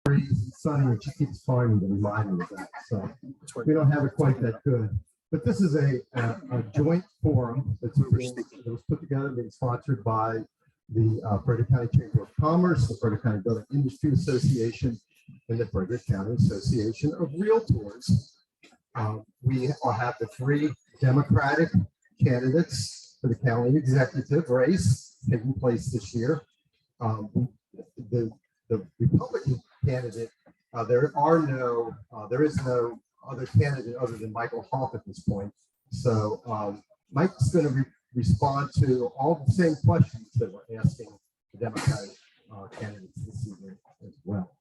and sunny, and she keeps finding to remind me of that. So we don't have it quite that good. But this is a joint forum that was put together, being sponsored by the Frederick County Chamber of Commerce, the Frederick County Building Industry Association, and the Frederick County Association of Realtors. We have the 3 Democratic candidates for the county executive race taking place this year. The Republican candidate, there is no other candidate other than Michael Hoff at this point. So Mike's going to respond to all the same questions that we're asking the Democratic candidates this evening as well.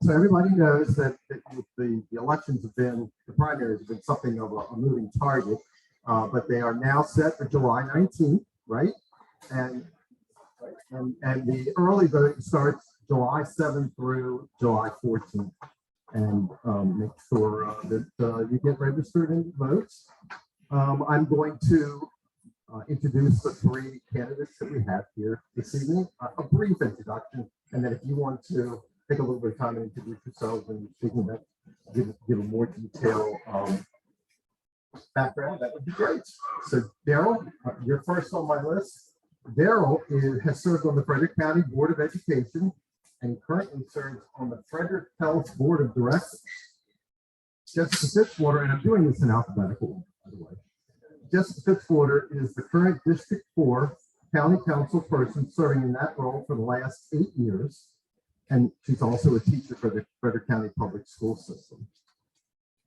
So everybody knows that the elections have been, the primaries have been something of a moving target, but they are now set for July 19th, right? And the early voting starts July 7th through July 14th. And make sure that you get registered and vote. I'm going to introduce the 3 candidates that we have here this evening. A brief introduction, and then if you want to take a little bit of time and introduce yourselves when you're speaking, that give a more detailed background, that would be great. So Daryl, you're first on my list. Daryl has served on the Frederick County Board of Education and currently serves on the Frederick Health Board of Directors. Jessica Fitzwater, and I'm doing this in alphabetical, by the way. Jessica Fitzwater is the current District 4 County Council person serving in that role for the last 8 years. And she's also a teacher for the Frederick County Public School System.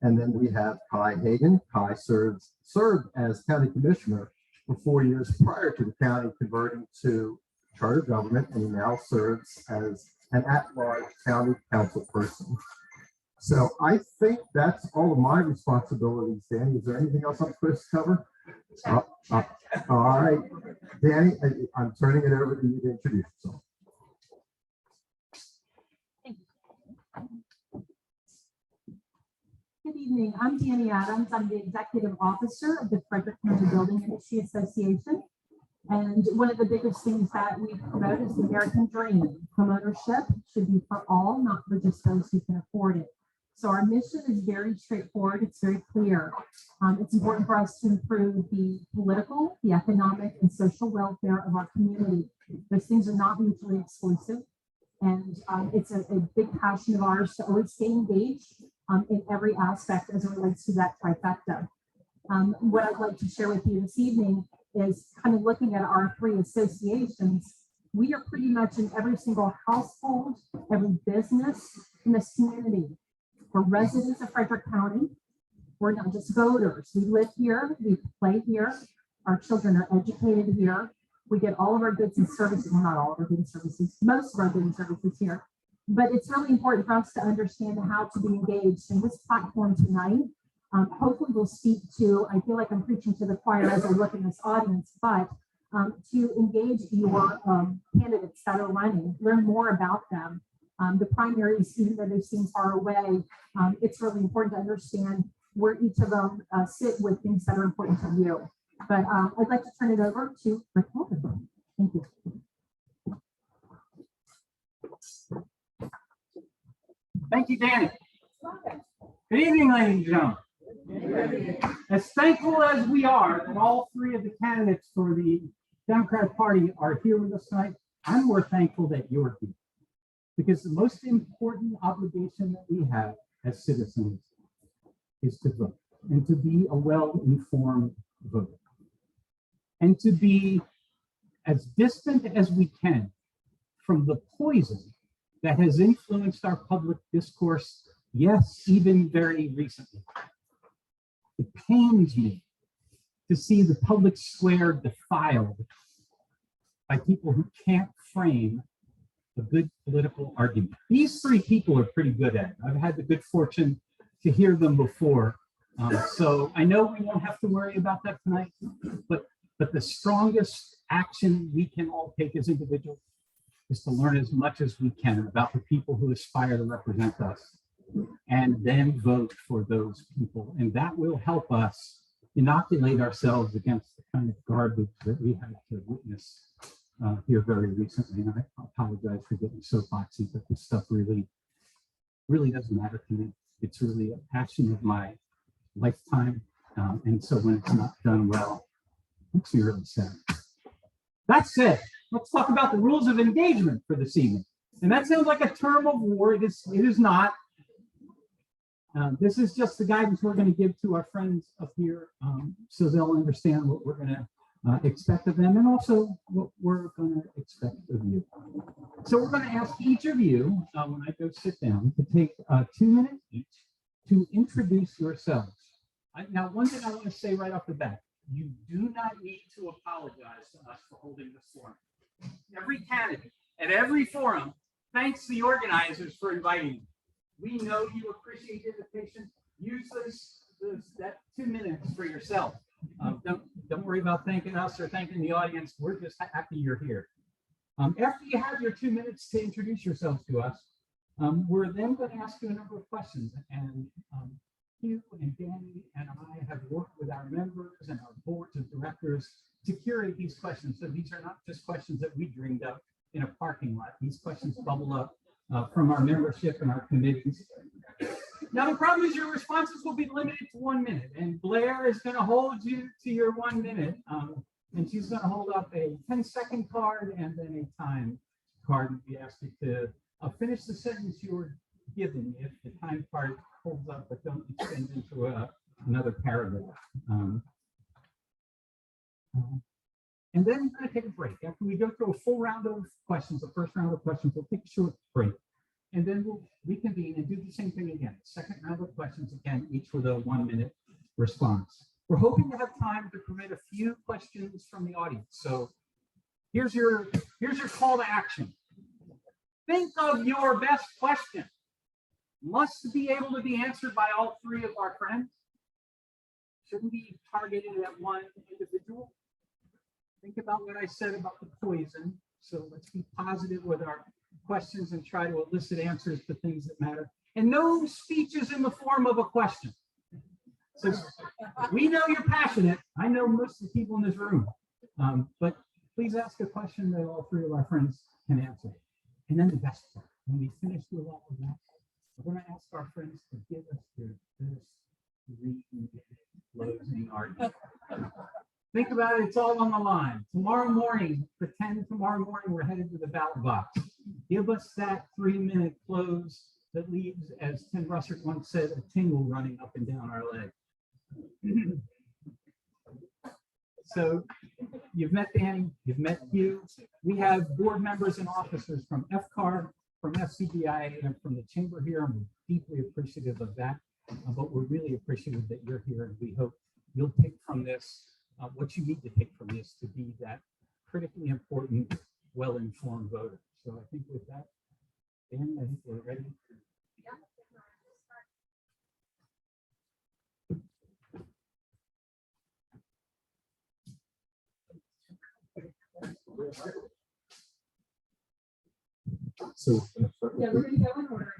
And then we have Kai Hagen. Kai served as County Commissioner for 4 years prior to the county converting to charter government, and he now serves as an at-large county council person. So I think that's all of my responsibilities. Danny, is there anything else I'm supposed to cover? All right, Danny, I'm turning it over to you to introduce yourself. Good evening. I'm Danny Adams. I'm the Executive Officer of the Frederick County Building Industry Association. And one of the biggest things that we promote is the American dream. Homeownership should be for all, not for just those who can afford it. So our mission is very straightforward. It's very clear. It's important for us to improve the political, the economic, and social welfare of our community. Those things are not mutually exclusive. And it's a big passion of ours to always stay engaged in every aspect as it relates to that trifecta. What I'd like to share with you this evening is kind of looking at our 3 associations. We are pretty much in every single household, every business in this community. We're residents of Frederick County. We're not just voters. We live here, we play here, our children are educated here. We get all of our goods and services, well, not all of our goods and services, most of our goods and services here. But it's really important for us to understand how to be engaged in this platform tonight. Hopefully we'll speak to, I feel like I'm preaching to the choir as I look in this audience, but to engage your candidates that are running, learn more about them. The primaries, even though they seem far away, it's really important to understand where each of them sit with things that are important to you. But I'd like to turn it over to Rick Holden. Thank you. Thank you, Danny. Good evening, ladies and gentlemen. As thankful as we are that all 3 of the candidates for the Democratic Party are here with us tonight, I'm more thankful that you're here. Because the most important obligation that we have as citizens is to vote, and to be a well-informed voter, and to be as distant as we can from the poison that has influenced our public discourse, yes, even very recently. It pains me to see the public square defiled by people who can't frame a good political argument. These 3 people are pretty good at it. I've had the good fortune to hear them before. So I know we won't have to worry about that tonight, but the strongest action we can all take as individuals is to learn as much as we can about the people who aspire to represent us, and then vote for those people. And that will help us inoculate ourselves against the kind of garbage that we had to witness here very recently. And I apologize for getting so boxy, but this stuff really really doesn't matter to me. It's really a passion of my lifetime. And so when it's not done well, it makes me really sad. That said, let's talk about the rules of engagement for this evening. And that sounds like a term of war. It is not. This is just the guidance we're going to give to our friends up here, so they'll understand what we're going to expect of them, and also what we're going to expect of you. So we're going to ask each of you, when I go sit down, to take 2 minutes each to introduce yourselves. Now, one thing I want to say right off the bat, you do not need to apologize to us for holding this forum. Every candidate at every forum thanks the organizers for inviting you. We know you appreciate the invitation. Use that 2 minutes for yourself. Don't worry about thanking us or thanking the audience. We're just happy you're here. After you have your 2 minutes to introduce yourselves to us, we're then going to ask you a number of questions. And Hugh and Danny and I have worked with our members and our boards of directors to curate these questions. So these are not just questions that we dreamed up in a parking lot. These questions bubble up from our membership and our committees. Now, the problem is your responses will be limited to 1 minute, and Blair is going to hold you to your 1 minute, and she's going to hold up a 10-second card and then a time card. And we ask you to finish the sentence you were given if the time card holds up, but don't extend into another paragraph. And then we're going to take a break. After we go through a full round of questions, the first round of questions, we'll take a short break. And then we'll reconvene and do the same thing again. Second round of questions again, each with a 1 minute response. We're hoping to have time to permit a few questions from the audience. So here's your call to action. Think of your best question. Must be able to be answered by all three of our friends. Shouldn't be targeted at one individual. Think about what I said about the poison. So let's be positive with our questions and try to elicit answers to things that matter. And no speech is in the form of a question. So we know you're passionate. I know most of the people in this room. But please ask a question that all three of our friends can answer. And then the best part, when we finish with all of that, we're going to ask our friends to give us their best closing argument. Think about it, it's all on the line. Tomorrow morning, pretend tomorrow morning we're headed to the ballot box. Give us that 3 minute close that leaves, as Tim Russert once said, a tingle running up and down our leg. So you've met Danny, you've met Hugh. We have board members and officers from FCAR, from FCBIA, and from the chamber here. I'm deeply appreciative of that, but we're really appreciative that you're here, and we hope you'll take from this what you need to take from this to be that critically important, well-informed voter. So I think with that, Dan, I think we're ready. So Yeah, we're going to go in order.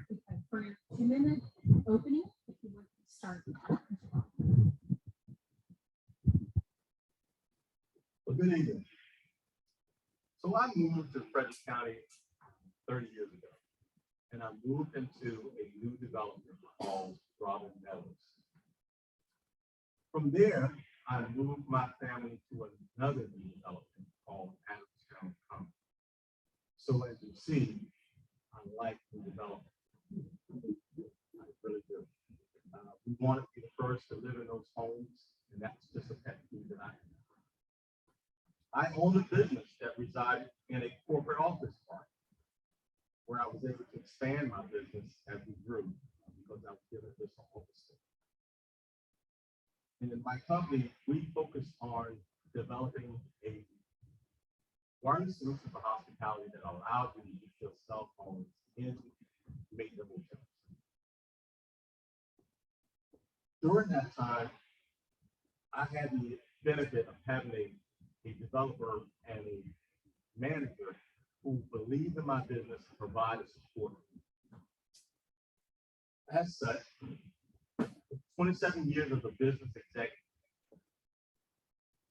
For your 2 minute opening, if you want to start. Well, good evening. So I moved to Frederick County 30 years ago, and I moved into a new development called Robin Meadows. From there, I moved my family to another new development called Adamstown Commons. So as you see, I like the development. I really do. We want to be the first to live in those homes, and that's just a pet peeve that I have. I own a business that resided in a corporate office park where I was able to expand my business as we grew because I was given this office space. And in my company, we focus on developing a wireless solution for hospitality that allows you to use your cell phones in major hotels. During that time, I had the benefit of having a developer and a manager who believed in my business and provided support. As such, 27 years as a business executive,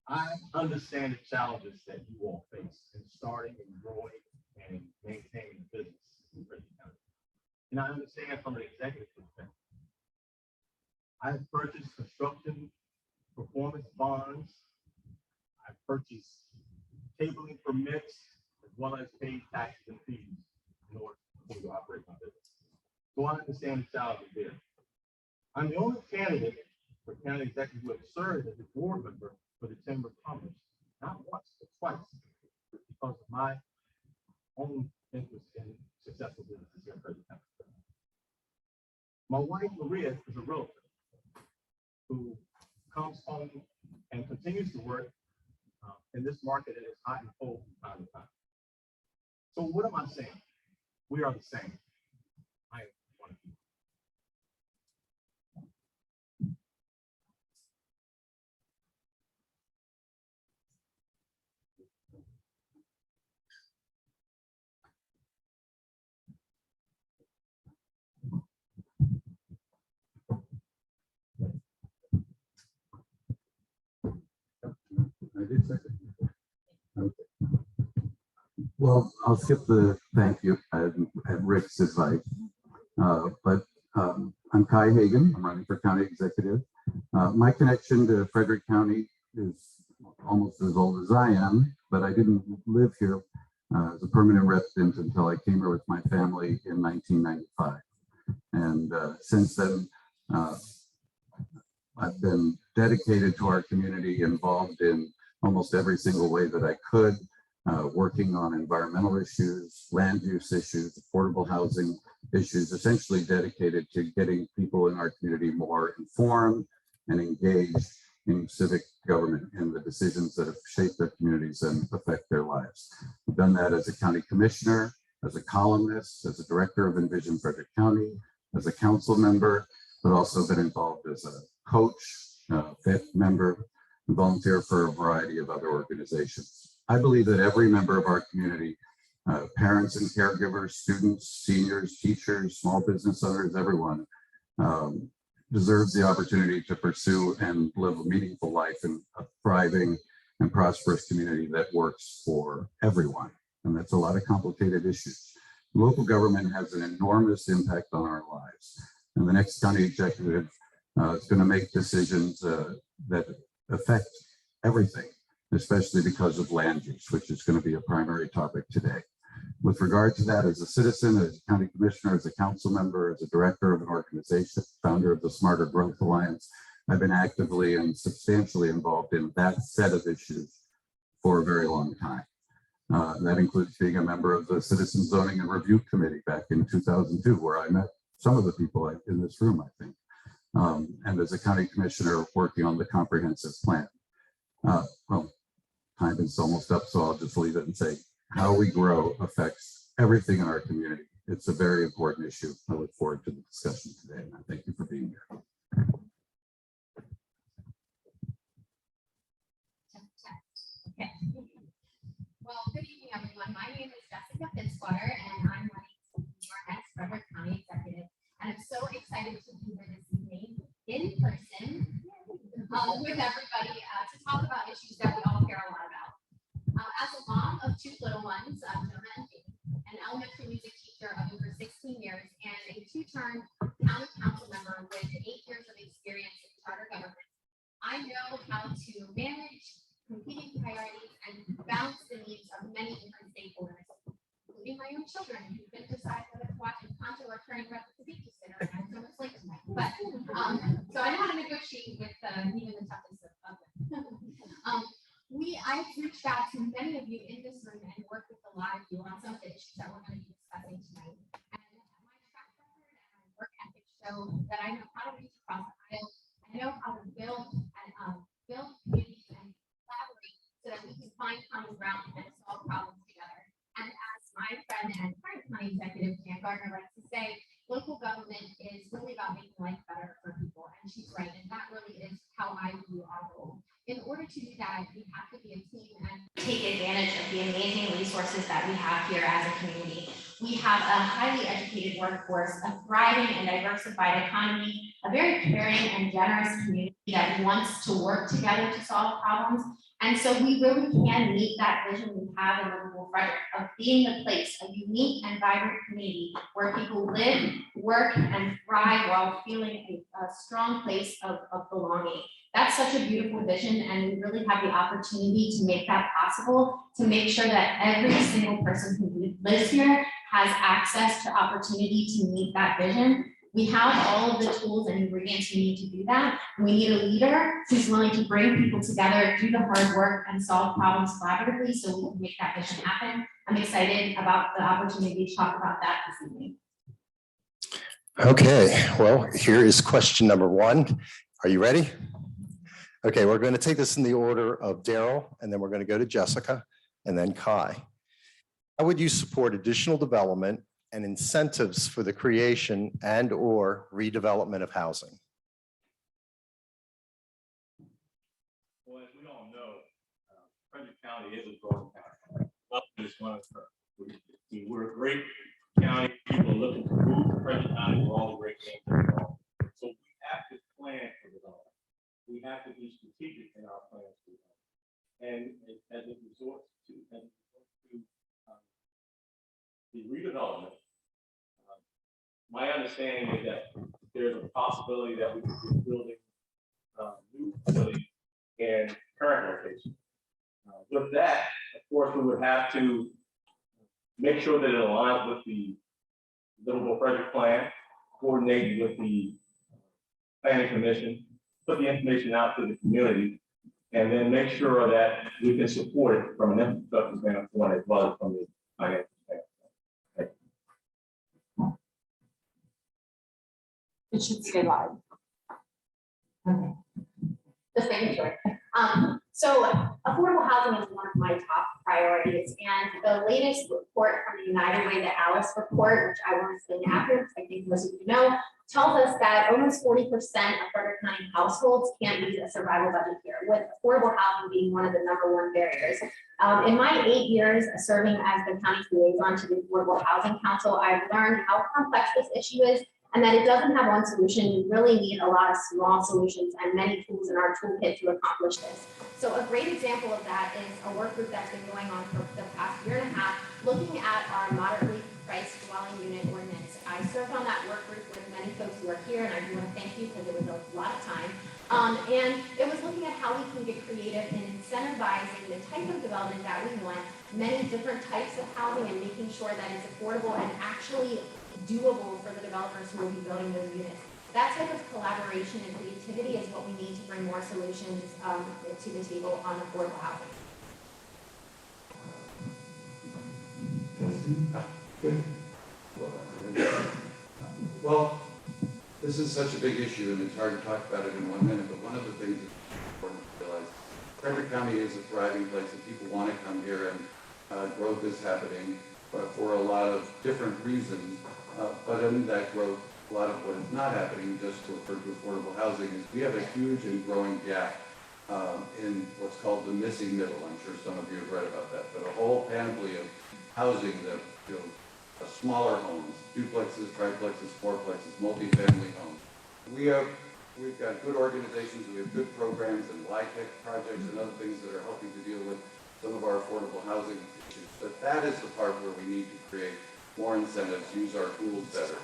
I understand the challenges that you all face in starting and growing and maintaining a business in Frederick County. And I understand from an executive perspective. I've purchased construction performance bonds. I've purchased cabling permits as well as paid taxes and fees in order to operate my business. So I understand the challenge there. I'm the only candidate for county executive who has served as a board member for the Chamber of Commerce, not once, but twice, because of my own interest in successful businesses here in Frederick County. My wife, Maria, is a realtor who comes home and continues to work in this market that is hot and cold from time to time. So what am I saying? We are the same. I am one of you. I did second. Okay. Well, I'll skip the thank you at Rick's advice. I'm Kai Hagen. I'm running for county executive. My connection to Frederick County is almost as old as I am, but I didn't live here as a permanent resident until I came here with my family in 1995. And since then, I've been dedicated to our community, involved in almost every single way that I could, working on environmental issues, land use issues, affordable housing issues, essentially dedicated to getting people in our community more informed and engaged in civic government and the decisions that have shaped their communities and affect their lives. I've done that as a county commissioner, as a columnist, as a director of Envision Frederick County, as a council member, but also been involved as a coach, FIT member, and volunteer for a variety of other organizations. I believe that every member of our community, parents and caregivers, students, seniors, teachers, small business owners, everyone, deserves the opportunity to pursue and live a meaningful life in a thriving and prosperous community that works for everyone. And that's a lot of complicated issues. Local government has an enormous impact on our lives. And the next county executive is going to make decisions that affect everything, especially because of land use, which is going to be a primary topic today. With regard to that, as a citizen, as a county commissioner, as a council member, as a director of an organization, founder of the Smarter Growth Alliance, I've been actively and substantially involved in that set of issues for a very long time. That includes being a member of the Citizen Zoning and Review Committee back in 2002, where I met some of the people in this room, I think. And as a county commissioner working on the comprehensive plan. Well, time is almost up, so I'll just leave it and say, how we grow affects everything in our community. It's a very important issue. I look forward to the discussion today, and I thank you for being here. Okay. Well, good evening, everyone. My name is Jessica Fitzwater, and I'm running for your next Frederick County Executive. And I'm so excited to be here this evening in person with everybody to talk about issues that we all care a lot about. As a mom of two little ones, Jonah and Jamie, an elementary music teacher of over 16 years, and a two-term county council member with 8 years of experience in charter government, I know how to manage competing priorities and balance the needs of many different stakeholders, including my own children who can decide whether to watch Encanto or turning red at the beach dinner and so much late tonight. But so I know how to negotiate with even the toughest of them. I've reached out to many of you in this room and worked with a lot of you on some of the issues that we're going to be discussing tonight. And my track record and my work ethic show that I know how to reach across the aisle. I know how to build communities and collaborate so that we can find common ground and solve problems together. And as my friend and current county executive, Jan Gardner, likes to say, local government is really about making life better for people. And she's right. And that really is how I view our role. In order to do that, we have to be a team and take advantage of the amazing resources that we have here as a community. We have a highly educated workforce, a thriving and diversified economy, a very caring and generous community that wants to work together to solve problems, And so we really can meet that vision we have in Livable Frederick of being the place, a unique and vibrant community where people live, work, and thrive while feeling a strong place of belonging. That's such a beautiful vision, and we really have the opportunity to make that possible, to make sure that every single person who lives here has access to opportunity to meet that vision. We have all of the tools and ingredients we need to do that. We need a leader who's willing to bring people together, do the hard work, and solve problems collaboratively so we can make that vision happen. I'm excited about the opportunity to talk about that this evening. Okay, well, here is question number 1. Are you ready? Okay, we're going to take this in the order of Daryl, and then we're going to go to Jessica, and then Kai. How would you support additional development and incentives for the creation and/or redevelopment of housing? Well, as we all know, Frederick County is a growing county. It's one of the, we're a great county. People are looking to move to Frederick County for all the great things that are going. So we have to plan for development. We have to be strategic in our plans for development. And as it resorts to the redevelopment, my understanding is that there's a possibility that we could be building new facilities in current locations. With that, of course, we would have to make sure that it aligns with the Livable Frederick plan, coordinate with the planning commission, put the information out to the community, and then make sure that we can support it from an infrastructure standpoint as well as from the financial standpoint. It should stay live. Okay. Just making sure. So affordable housing is one of my top priorities, and the latest report from the United Way to Alice report, which I want to sing after, because I think most of you know, tells us that almost 40% of Frederick County households can't meet a survival budget here, with affordable housing being one of the #1 barriers. In my 8 years serving as the county's liaison to the Affordable Housing Council, I've learned how complex this issue is, and that it doesn't have one solution. We really need a lot of small solutions and many tools in our toolkit to accomplish this. So a great example of that is a work group that's been going on for the past 1.5 years, looking at our moderately priced dwelling unit ordinance. I served on that work group with many folks who are here, and I do want to thank you because it was a lot of time. And it was looking at how we can get creative in incentivizing the type of development that we want, many different types of housing, and making sure that it's affordable and actually doable for the developers who will be building those units. That type of collaboration and creativity is what we need to bring more solutions to the table on affordable housing. Well, this is such a big issue, and it's hard to talk about it in 1 minute, but one of the things that's important to realize, Frederick County is a thriving place, and people want to come here, and growth is happening for a lot of different reasons. But in that growth, a lot of what is not happening, just to refer to affordable housing, is we have a huge and growing gap in what's called the missing middle. I'm sure some of you have read about that, but a whole panoply of housing that, smaller homes, duplexes, triplexes, fourplexes, multifamily homes. We've got good organizations, we have good programs and LIHTC projects and other things that are helping to deal with some of our affordable housing issues. But that is the part where we need to create more incentives, use our tools better.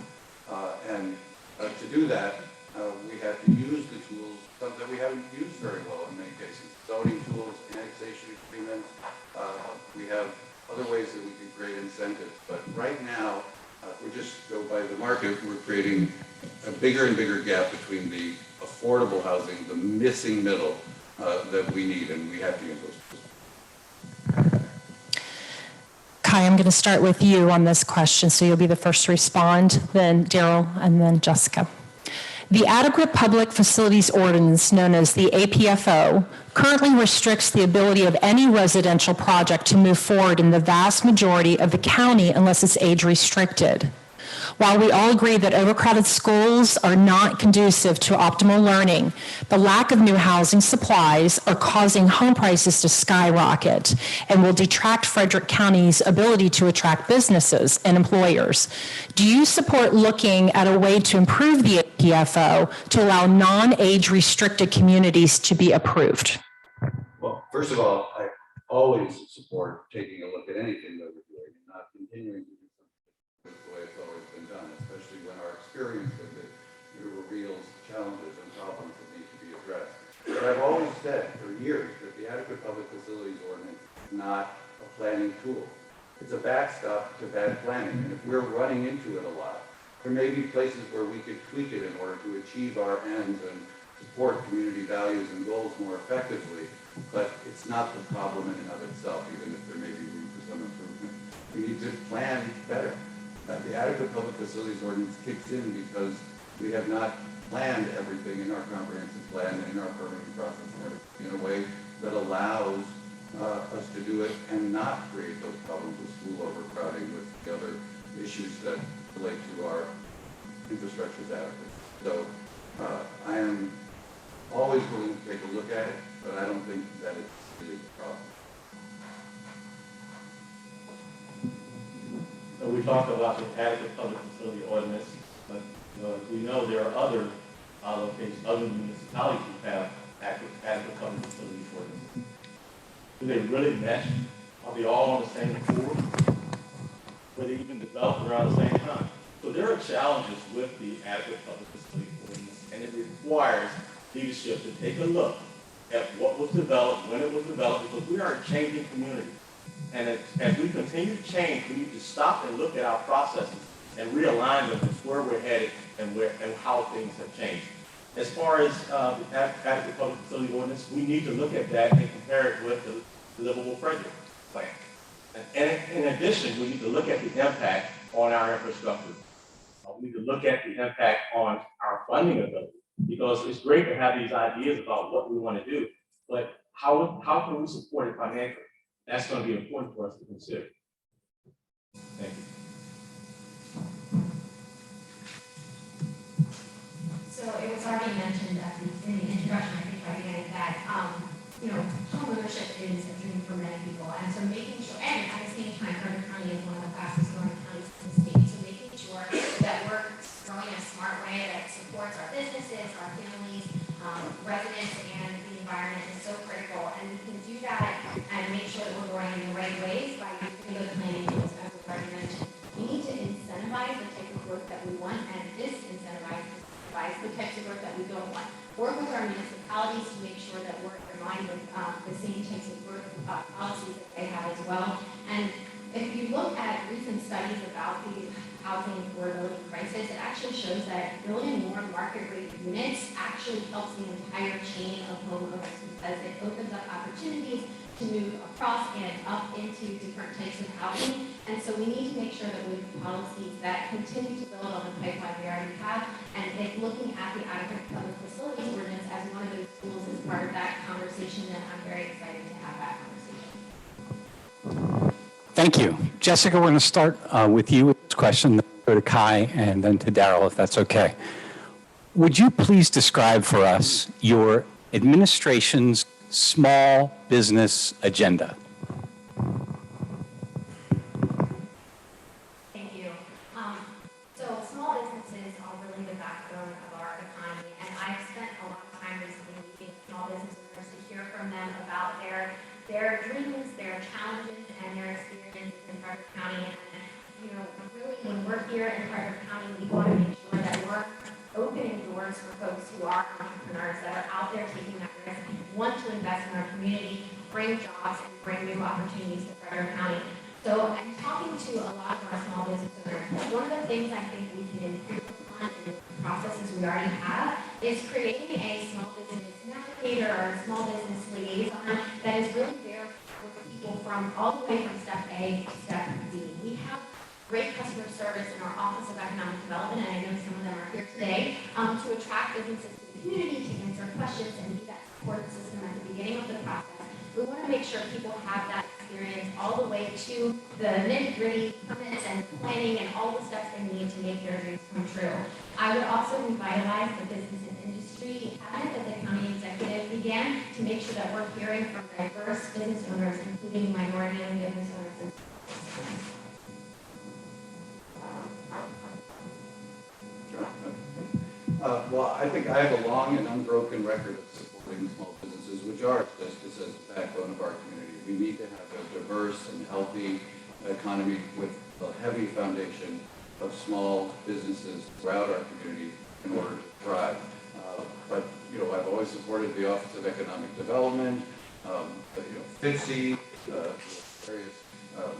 And to do that, we have to use the tools that we haven't used very well in many cases. Zoning tools, annexation agreements, we have other ways that we can create incentives. But right now, if we just go by the market, we're creating a bigger and bigger gap between the affordable housing, the missing middle that we need, and we have to use those tools. Kai, I'm going to start with you on this question, so you'll be the first to respond, then Daryl, and then Jessica. The Adequate Public Facilities Ordinance, known as the APFO, currently restricts the ability of any residential project to move forward in the vast majority of the county unless it's age restricted. While we all agree that overcrowded schools are not conducive to optimal learning, the lack of new housing supplies are causing home prices to skyrocket and will detract Frederick County's ability to attract businesses and employers. Do you support looking at a way to improve the APFO to allow non-age restricted communities to be approved? Well, First of all, I always support taking a look at anything that we're doing and not continuing to do something the way it's always been done, especially when our experience with it reveals challenges and problems that need to be addressed. But I've always said for years that the adequate public facilities ordinance is not a planning tool. It's a backstop to bad planning. And if we're running into it a lot, there may be places where we could tweak it in order to achieve our ends and support community values and goals more effectively. But it's not the problem in and of itself, even if there may be room for some improvement. We need to plan better. The adequate public facilities ordinance kicks in because we have not planned everything in our comprehensive plan and in our permitting process and everything in a way that allows us to do it and not create those problems with school overcrowding, with the other issues that relate to our infrastructure adequacy. So I am always willing to take a look at it, but I don't think that it's really a problem. So we talked about the adequate public facility ordinance, but as we know, there are other locations, other municipalities who have adequate public facilities ordinances. Do they really mesh? Are they all on the same accord? Were they even developed around the same time? So there are challenges with the adequate public facility ordinance, and it requires leadership to take a look at what was developed, when it was developed, because we are a changing community. And as we continue to change, we need to stop and look at our processes and realign them with where we're headed and how things have changed. As far as the adequate public facility ordinance, we need to look at that and compare it with the livable Frederick plan. And in addition, we need to look at the impact on our infrastructure. We need to look at the impact on our funding ability, because it's great to have these ideas about what we want to do, but how can we support it financially? That's going to be important for us to consider. Thank you. So it was already mentioned in the introduction, I think, by Dan, that home ownership is a dream for many people, and so making sure, and at the same time, Frederick County is one of the fastest growing counties in the state, so making sure that we're growing in a smart way that supports our businesses, our families, residents, and the environment is so critical, and we can do that and make sure that we're growing in the right ways by using those planning tools, as we've already mentioned. We need to incentivize the type of growth that we want and disincentivize the types of growth that we don't want. Work with our municipalities to make sure that we're in line with the same types of growth policies that they have as well. And if you look at recent studies about the housing affordability crisis, it actually shows that building more market rate units actually helps the entire chain of homeowners, because it opens up opportunities to move across and up into different types of housing. And so we need to make sure that we have policies that continue to build on the pipeline we already have, and looking at the adequate public facilities ordinance as one of those tools as part of that conversation, and I'm very excited to have that conversation. Thank you. Jessica, we're going to start with you with this question, then go to Kai, and then to Daryl, if that's okay. Would you please describe for us your administration's small business agenda? Thank you. So small businesses are really the backbone of our economy, and I've spent a lot of time recently meeting small business owners to hear from them about their dreams, their challenges, and their experiences in Frederick County. And really, when we're here in Frederick County, we want to make sure that we're opening doors for folks who are entrepreneurs, that are out there taking that risk, want to invest in our community, bring jobs, and bring new opportunities to Frederick County. So I'm talking to a lot of our small business owners. One of the things I think we can improve upon in the processes we already have is creating a small business navigator or a small business liaison that is really there for people from all the way from step A to step Z. We have great customer service in our Office of Economic Development, and I know some of them are here today, to attract businesses to the community, to answer questions, and be that support system at the beginning of the process. We want to make sure people have that experience all the way to the nitty-gritty permits and planning and all the steps they need to make their dreams come true. I would also revitalize the business and industry cabinet that the county executive began to make sure that we're hearing from diverse business owners, including minority-owned business owners. Well, I think I have a long and unbroken record of support supporting small businesses, which are listed as the backbone of our community. We need to have a diverse and healthy economy with a heavy foundation of small businesses throughout our community in order to thrive. But I've always supported the Office of Economic Development, FCBIA, various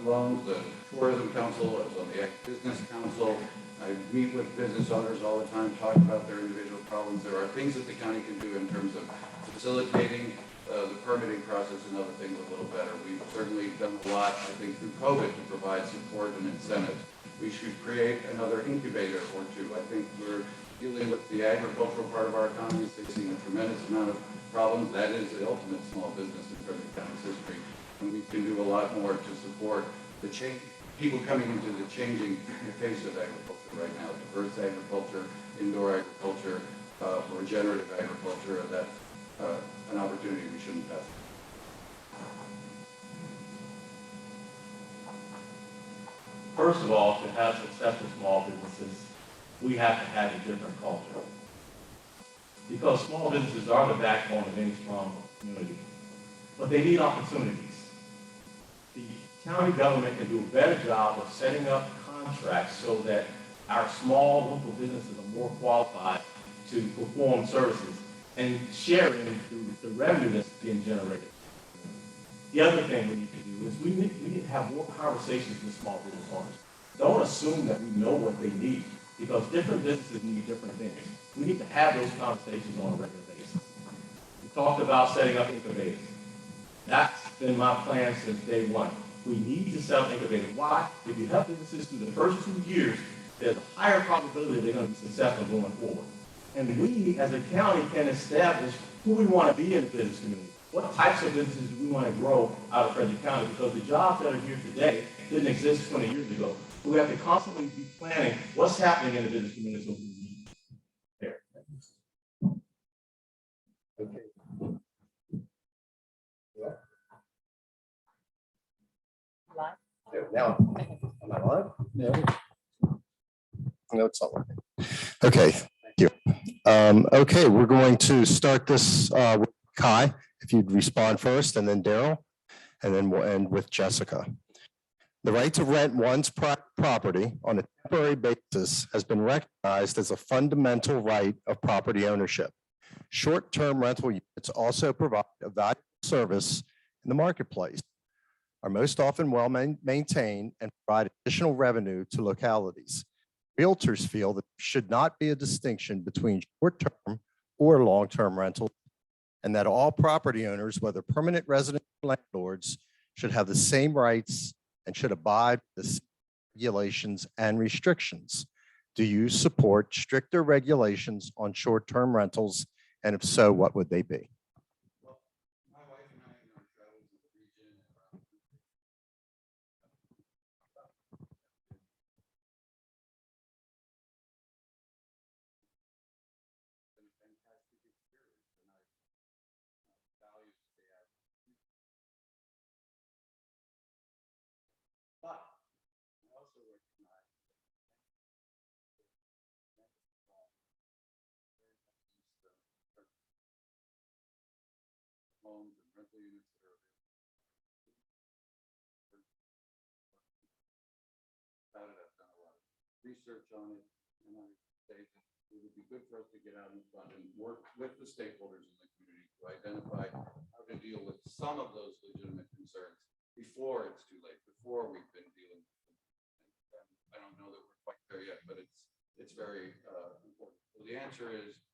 loans, the Tourism Council. I was on the Ag Business Council. I meet with business owners all the time, talk about their individual problems. There are things that the county can do in terms of facilitating the permitting process and other things a little better. We've certainly done a lot, I think, through COVID to provide support and incentives. We should create another incubator or two. I think we're dealing with the agricultural part of our economy, facing a tremendous amount of problems. That is the ultimate small business in Frederick County's history. And we can do a lot more to support the change, people coming into the changing face of agriculture right now. Diverse agriculture, indoor agriculture, regenerative agriculture. That's an opportunity we shouldn't pass. First of all, to have successful small businesses, we have to have a different culture. Because small businesses are the backbone of any strong community. But they need opportunities. The county government can do a better job of setting up contracts so that our small local businesses are more qualified to perform services and sharing the revenue that's being generated. The other thing we need to do is we need to have more conversations with small business owners. Don't assume that we know what they need, because different businesses need different things. We need to have those conversations on a regular basis. We talked about setting up incubators. That's been my plan since day one. We need to set up incubators. Why? If you help businesses through the first 2 years, there's a higher probability they're going to be successful going forward. And we, as a county, can establish who we want to be in the business community. What types of businesses do we want to grow out of Frederick County? Because the jobs that are here today didn't exist 20 years ago. We have to constantly be planning what's happening in the business community. So there. Okay. Now, am I live? No. No, it's not working. Okay, thank you. Okay, we're going to start this with Kai, if you'd respond first, and then Daryl, and then we'll end with Jessica. The right to rent one's property on a temporary basis has been recognized as a fundamental right of property ownership. Short-term rental units also provide a valuable service in the marketplace, are most often well maintained, and provide additional revenue to localities. Realtors feel that there should not be a distinction between short-term or long-term rentals, and that all property owners, whether permanent resident or landlords, should have the same rights and should abide by the regulations and restrictions. Do you support stricter regulations on short-term rentals? And if so, what would they be? Well, my wife and I in our travels in the region around been a fantastic experience, and I value the but I also recognize homes and rental units that are about it. I've done a lot of research on it, and I say that it would be good for us to get out in front and work with the stakeholders in the community to identify how to deal with some of those legitimate concerns before it's too late, before we've been dealing with them. And I don't know that we're quite there yet, but it's very important. So the answer is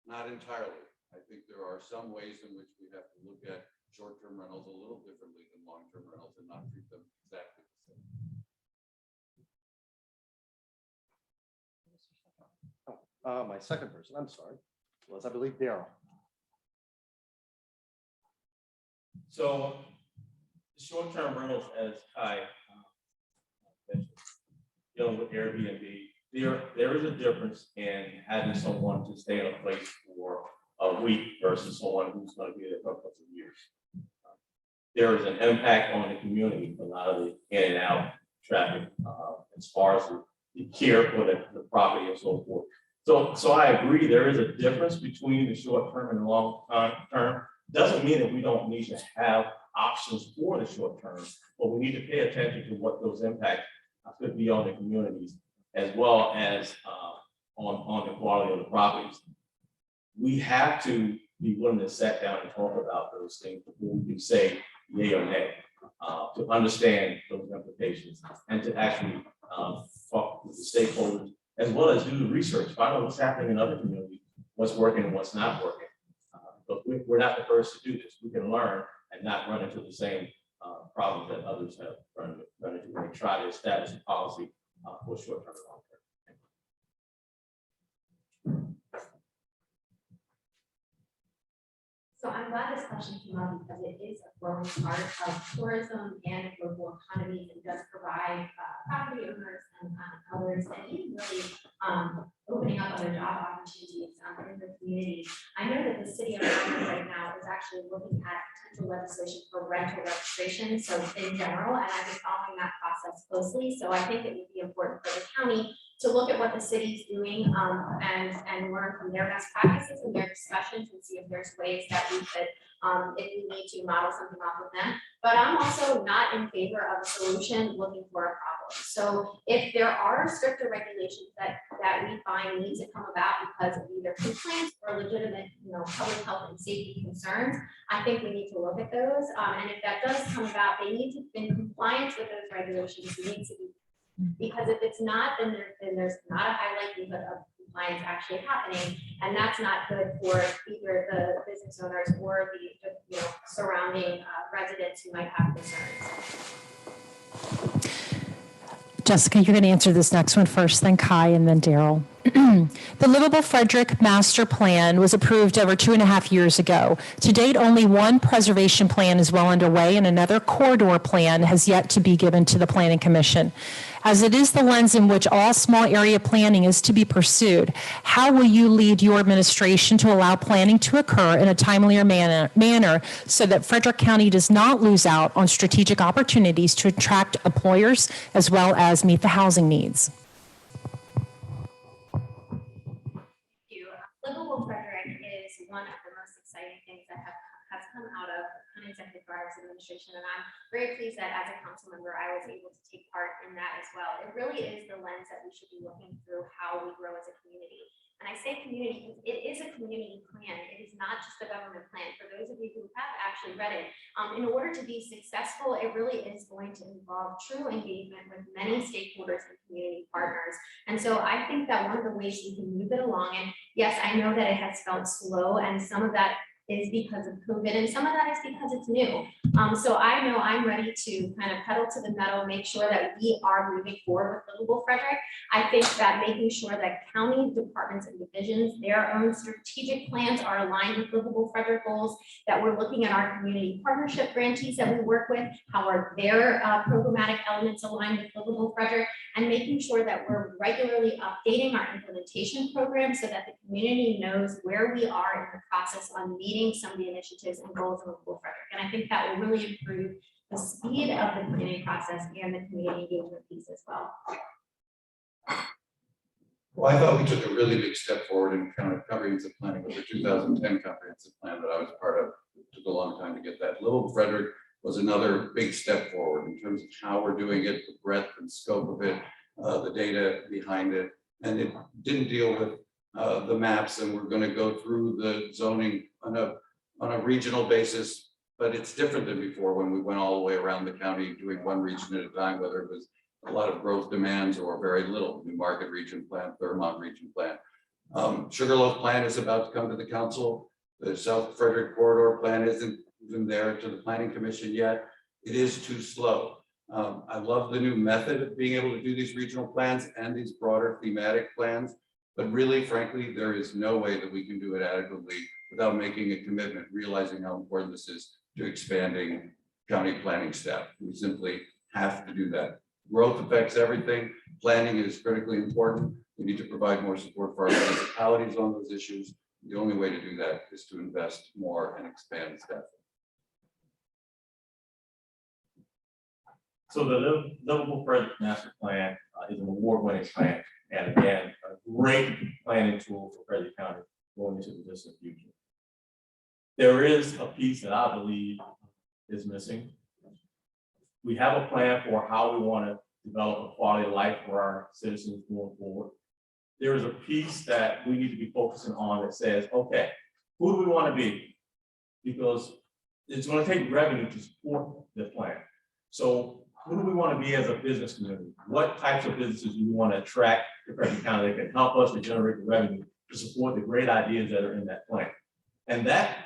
not entirely. I think there are some ways in which we have to look at short-term rentals a little differently than long-term rentals and not treat them exactly the same. My second person, I'm sorry, was I believe Daryl. So short-term rentals, as Kai mentioned, dealing with Airbnb, there is a difference in having someone to stay in a place for a week versus someone who's going to be there for a couple of years. There is an impact on the community, a lot of the in and out traffic, as far as the care for the property and so forth. So I agree, there is a difference between the short term and the long term. Doesn't mean that we don't need to have options for the short term, but we need to pay attention to what those impacts could be on the communities, as well as on the quality of the properties. We have to be willing to sit down and talk about those things before we can say yay or nay, to understand those implications and to actually talk with the stakeholders, as well as do the research, find out what's happening in other communities, what's working and what's not working. But we're not the first to do this. We can learn and not run into the same problems that others have run into when they try to establish a policy for short-term and long-term. So I'm glad this question came up because it is a growing part of tourism and local economies and does provide property owners and others, and even really opening up other job opportunities in the community. I know that the city of Augment right now is actually looking at potential legislation for rental registration, so in general, and I've been following that process closely. So I think it would be important for the county to look at what the city's doing and learn from their best practices and their discussions and see if there's ways that we could, if we need to model something off of them. But I'm also not in favor of a solution looking for a problem. So if there are stricter regulations that we find need to come about because of either complaints or legitimate, public health and safety concerns, I think we need to look at those. And if that does come about, they need to be in compliance with those regulations. Need to be, because if it's not, then there's not a high likelihood of compliance actually happening, and that's not good for either the business owners or the surrounding residents who might have concerns. Jessica, you're going to answer this next one first, then Kai, and then Daryl. The Livable Frederick Master Plan was approved over 2.5 years ago. To date, only one preservation plan is well underway, and another corridor plan has yet to be given to the Planning Commission. As it is the lens in which all small area planning is to be pursued, how will you lead your administration to allow planning to occur in a timelier manner so that Frederick County does not lose out on strategic opportunities to attract employers as well as meet the housing needs? Livable Frederick is one of the most exciting things that has come out of Executive Director's administration, and I'm very pleased that as a council member, I was able to take part in that as well. It really is the lens that we should be looking through how we grow as a community. And I say community because it is a community plan. It is not just a government plan. For those of you who have actually read it, in order to be successful, it really is going to involve true engagement with many stakeholders and community partners. And so I think that one of the ways we can move it along, and yes, I know that it has felt slow, and some of that is because of COVID, and some of that is because it's new. So I know I'm ready to kind of pedal to the metal, make sure that we are moving forward with Livable Frederick. I think that making sure that county departments and divisions, their own strategic plans are aligned with Livable Frederick goals, that we're looking at our community partnership grantees that we work with, how are their programmatic elements aligned with Livable Frederick, and making sure that we're regularly updating our implementation program so that the community knows where we are in the process on meeting some of the initiatives and goals of Livable Frederick. And I think that will really improve the speed of the planning process and the community engagement piece as well. Well, I thought we took a really big step forward in kind of comprehensive planning with the 2010 comprehensive plan that I was part of. It took a long time to get that. Livable Frederick was another big step forward in terms of how we're doing it, the breadth and scope of it, the data behind it. And it didn't deal with the maps, and we're going to go through the zoning on a regional basis, but it's different than before when we went all the way around the county doing one region at a time, whether it was a lot of growth demands or very little. New Market Region Plan, Thurmont Region Plan. Sugarloaf Plan is about to come to the council. The South Frederick Corridor Plan isn't even there to the Planning Commission yet. It is too slow. I love the new method of being able to do these regional plans and these broader thematic plans, but really, frankly, there is no way that we can do it adequately without making a commitment, realizing how important this is to expanding county planning staff. We simply have to do that. Growth affects everything. Planning is critically important. We need to provide more support for our municipalities on those issues. The only way to do that is to invest more and expand staff. So the Livable Frederick Master Plan is an award-winning plan. And again, a great planning tool for Frederick County going into the distant future. There is a piece that I believe is missing. We have a plan for how we want to develop a quality of life for our citizens going forward. There is a piece that we need to be focusing on that says, okay, who do we want to be? Because it's going to take revenue to support the plan. So who do we want to be as a business community? What types of businesses do we want to attract to Frederick County that can help us to generate the revenue to support the great ideas that are in that plan? And that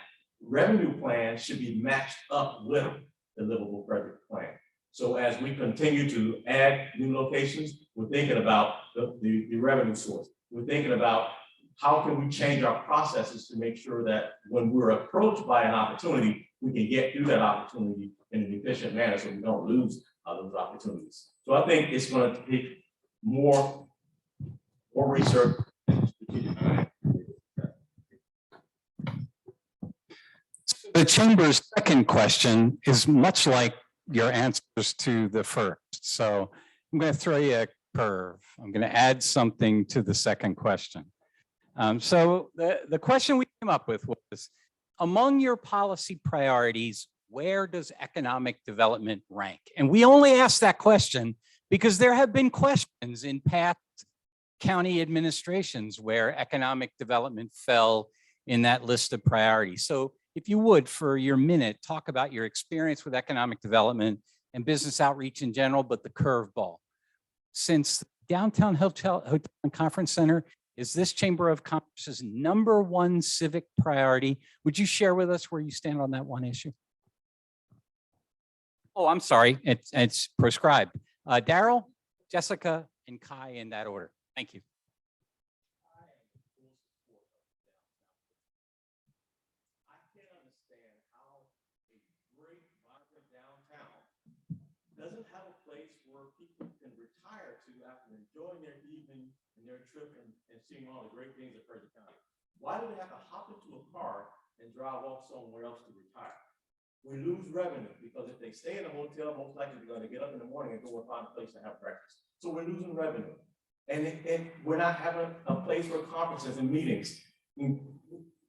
revenue plan should be matched up with the Livable Frederick plan. So as we continue to add new locations, we're thinking about the revenue source. We're thinking about how can we change our processes to make sure that when we're approached by an opportunity, we can get through that opportunity in an efficient manner so we don't lose those opportunities. So I think it's going to take more research and strategic planning. The Chamber's second question is much like your answers to the first. So I'm going to throw you a curve. I'm going to add something to the second question. So the question we came up with was, among your policy priorities, where does economic development rank? And we only asked that question because there have been questions in past county administrations where economic development fell in that list of priorities. So if you would, for your minute, talk about your experience with economic development and business outreach in general, but the curveball. Since Downtown Hotel and Conference Center is this Chamber of Commerce's #1 civic priority, would you share with us where you stand on that one issue? Oh, I'm sorry, it's prescribed. Daryl, Jessica, and Kai in that order. Thank you. I can't understand how a great, vibrant downtown doesn't have a place where people can retire to after enjoying their evening and their trip and seeing all the great things of Frederick County. Why do they have to hop into a car and drive off somewhere else to retire? We lose revenue because if they stay in a hotel, most likely they're going to get up in the morning and go and find a place to have breakfast. So we're losing revenue. And we're not having a place for conferences and meetings.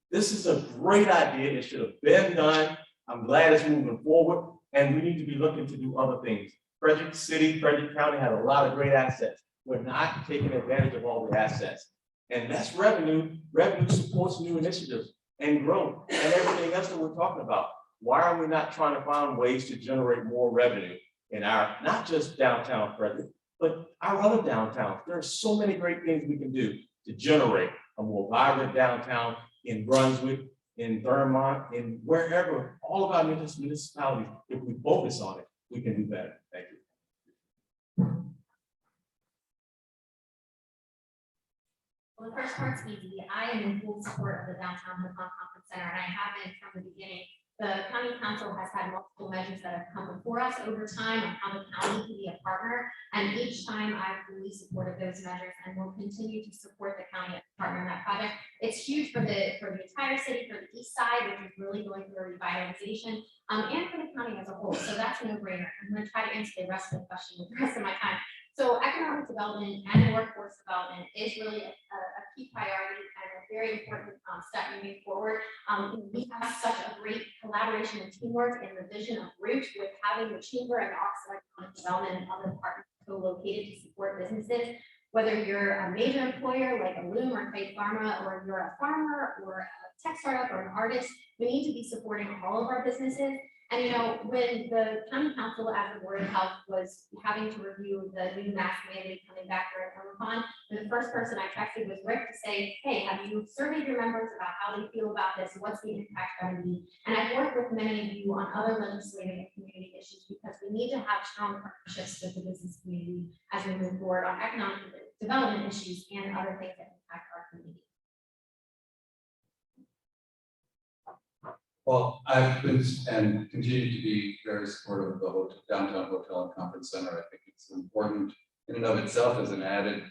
This is a great idea. It should have been done. I'm glad it's moving forward. And we need to be looking to do other things. Frederick City, Frederick County has a lot of great assets. We're not taking advantage of all the assets. And that's revenue. Revenue supports new initiatives and growth and everything else that we're talking about. Why are we not trying to find ways to generate more revenue in our, not just downtown Frederick, but our other downtowns? There are so many great things we can do to generate a more vibrant downtown in Brunswick, in Vermont, in wherever, all of our municipalities. If we focus on it, we can do better. Thank you. Well, the first part's easy. I am in full support of the Downtown Hotel Conference Center, and I have been from the beginning. The county council has had multiple measures that have come before us over time on how the county can be a partner. And each time I've really supported those measures and will continue to support the county as a partner in that project. It's huge for the entire city, for the east side, which is really going through a revitalization, and for the county as a whole. So that's a no-brainer. I'm going to try to answer the rest of the question with the rest of my time. So economic development and workforce development is really a key priority and a very important step moving forward. We have such a great collaboration and teamwork in the vision of Root, with having the Chamber and the Office of Economic Development and other partners co-located to support businesses. Whether you're a major employer like a Loom or Fate Pharma, or you're a farmer or a tech startup or an artist, we need to be supporting all of our businesses. And you know, when the county council as the Board of Health was having to review the new mask mandate coming back during Omicron, the first person I texted was Rick to say, hey, have you surveyed your members about how they feel about this? What's the impact going to be? And I've worked with many of you on other legislative and community issues, because we need to have strong partnerships with the business community as we move forward on economic development issues and other things that impact our community. Well, I've been and continue to be very supportive of the Downtown Hotel and Conference Center. I think it's important in and of itself as an added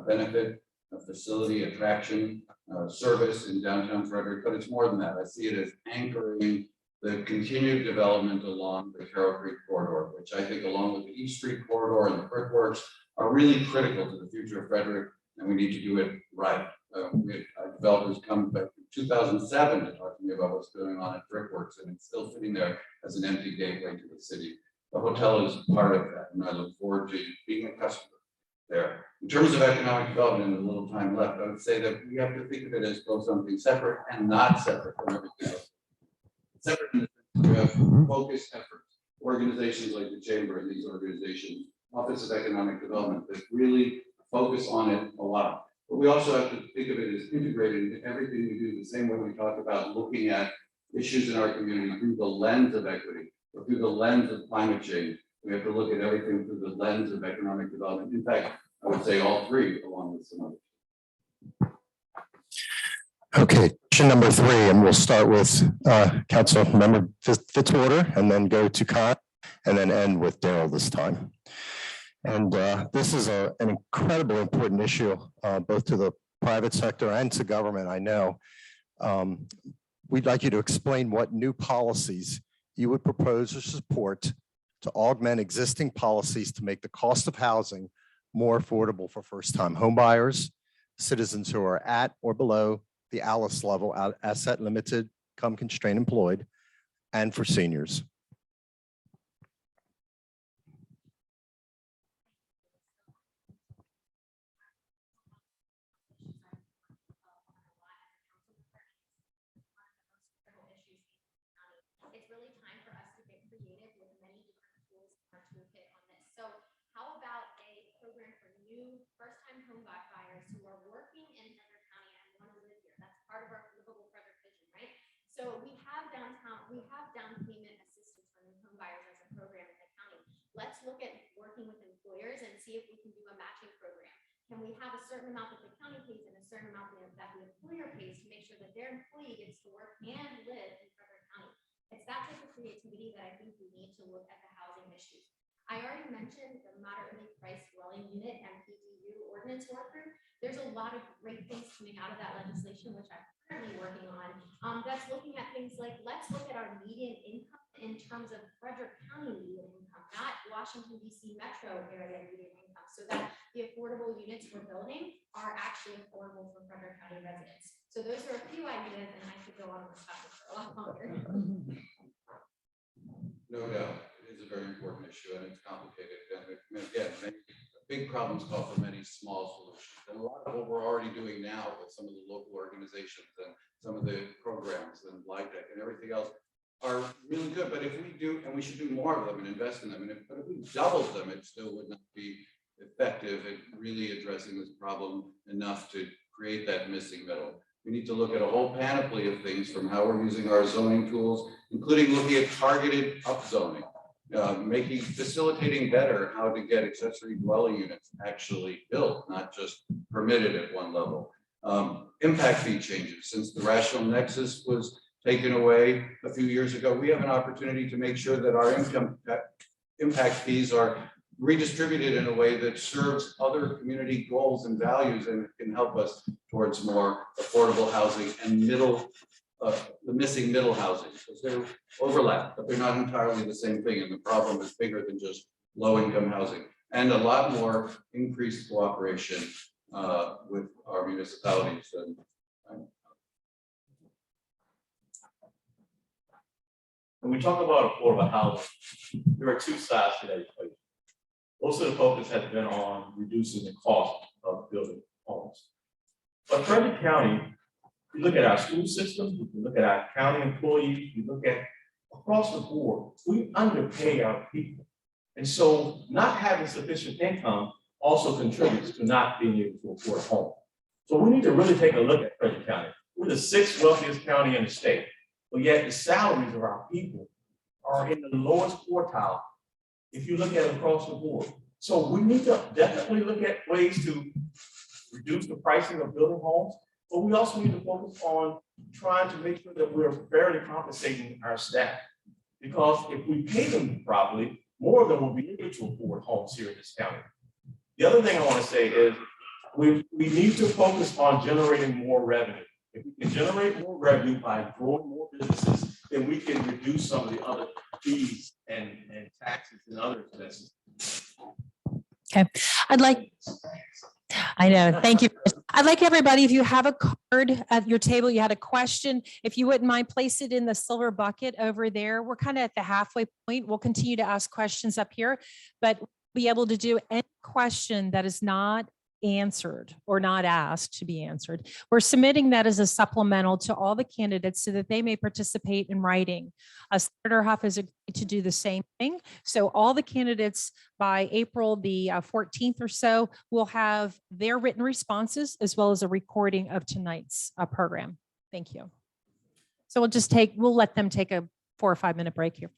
benefit, a facility, attraction, service in downtown Frederick, but it's more than that. I see it as anchoring the continued development along the Carroll Creek corridor, which I think, along with the East Street corridor and the Brickworks, are really critical to the future of Frederick and we need to do it right. We had developers come back in 2007 to talk to me about what's going on at Brickworks, and it's still sitting there as an empty gateway to the city. The hotel is part of that, and I look forward to being a customer there. In terms of economic development, and a little time left, I would say that we have to think of it as both something separate and not separate from everything else. Separate in the sense we have focused efforts, organizations like the Chamber and these organizations, Office of Economic Development, that really focus on it a lot. But we also have to think of it as integrated into everything we do, the same way we talk about looking at issues in our community through the lens of equity or through the lens of climate change. We have to look at everything through the lens of economic development. In fact, I would say all three along with some others. Okay, question number 3, and we'll start with Council Member Fitzwater, and then go to Kai, and then end with Daryl this time. And this is an incredibly important issue, both to the private sector and to government, I know. We'd like you to explain what new policies you would propose or support to augment existing policies to make the cost of housing more affordable for first-time homebuyers, citizens who are at or below the ALICE level, asset limited, income constrained employed, and for seniors. It's really time for us to get creative with many different tools in our toolkit on this. So how about a program for new first-time home buyers who are working in Frederick County and want to live here? That's part of our livable Frederick vision, right? So we have down payment assistance for new home buyers as a program in the county. Let's look at working with employers and see if we can do a matching program. Can we have a certain amount that the county pays and a certain amount that the employer pays to make sure that their employee gets to work and live in Frederick County? It's that type of creativity that I think we need to look at the housing issues. I already mentioned the moderately priced dwelling unit MPDU ordinance worker. There's a lot of great things coming out of that legislation, which I'm currently working on. That's looking at things like, let's look at our median income in terms of Frederick County median income, not Washington, D.C. metro area median income, so that the affordable units we're building are actually affordable for Frederick County residents. So those are a few ideas, and I could go on this topic for a lot longer. No doubt, it is a very important issue and it's complicated. And again, big problems call for many small solutions. And a lot of what we're already doing now with some of the local organizations and some of the programs and LIHTC and everything else are really good. But if we do, and we should do more of them and invest in them, but if we doubled them, it still would not be effective at really addressing this problem enough to create that missing middle. We need to look at a whole panoply of things, from how we're using our zoning tools, including looking at targeted upzoning, facilitating better how to get accessory dwelling units actually built, not just permitted at one level. Impact fee changes. Since the rational nexus was taken away a few years ago, we have an opportunity to make sure that our impact fees are redistributed in a way that serves other community goals and values and can help us towards more affordable housing and the missing middle housing, because they're overlap, but they're not entirely the same thing. And the problem is bigger than just low-income housing, and a lot more increased cooperation with our municipalities. When we talk about affordable housing, there are two sides to that equation. Most of the focus has been on reducing the cost of building homes. But Frederick County, we look at our school systems, we look at our county employees, we look at across the board, we underpay our people. And so not having sufficient income also contributes to not being able to afford a home. So we need to really take a look at Frederick County. We're the 6th wealthiest county in the state, but yet the salaries of our people are in the lowest quartile if you look at it across the board. So we need to definitely look at ways to reduce the pricing of building homes, but we also need to focus on trying to make sure that we're fairly compensating our staff. Because if we pay them properly, more of them will be able to afford homes here in this county. The other thing I want to say is we need to focus on generating more revenue. If we can generate more revenue by growing more businesses, then we can reduce some of the other fees and taxes and other expenses. Okay, I'd like I know. Thank you. I'd like everybody, if you have a card at your table, you had a question, if you wouldn't mind, place it in the silver bucket over there. We're kind of at the halfway point. We'll continue to ask questions up here, but be able to do any question that is not answered or not asked to be answered. We're submitting that as a supplemental to all the candidates so that they may participate in writing. Senator Huff has agreed to do the same thing. So all the candidates by April the 14th or so will have their written responses as well as a recording of tonight's program. Thank you. So we'll let them take a 4 or 5 minute break here.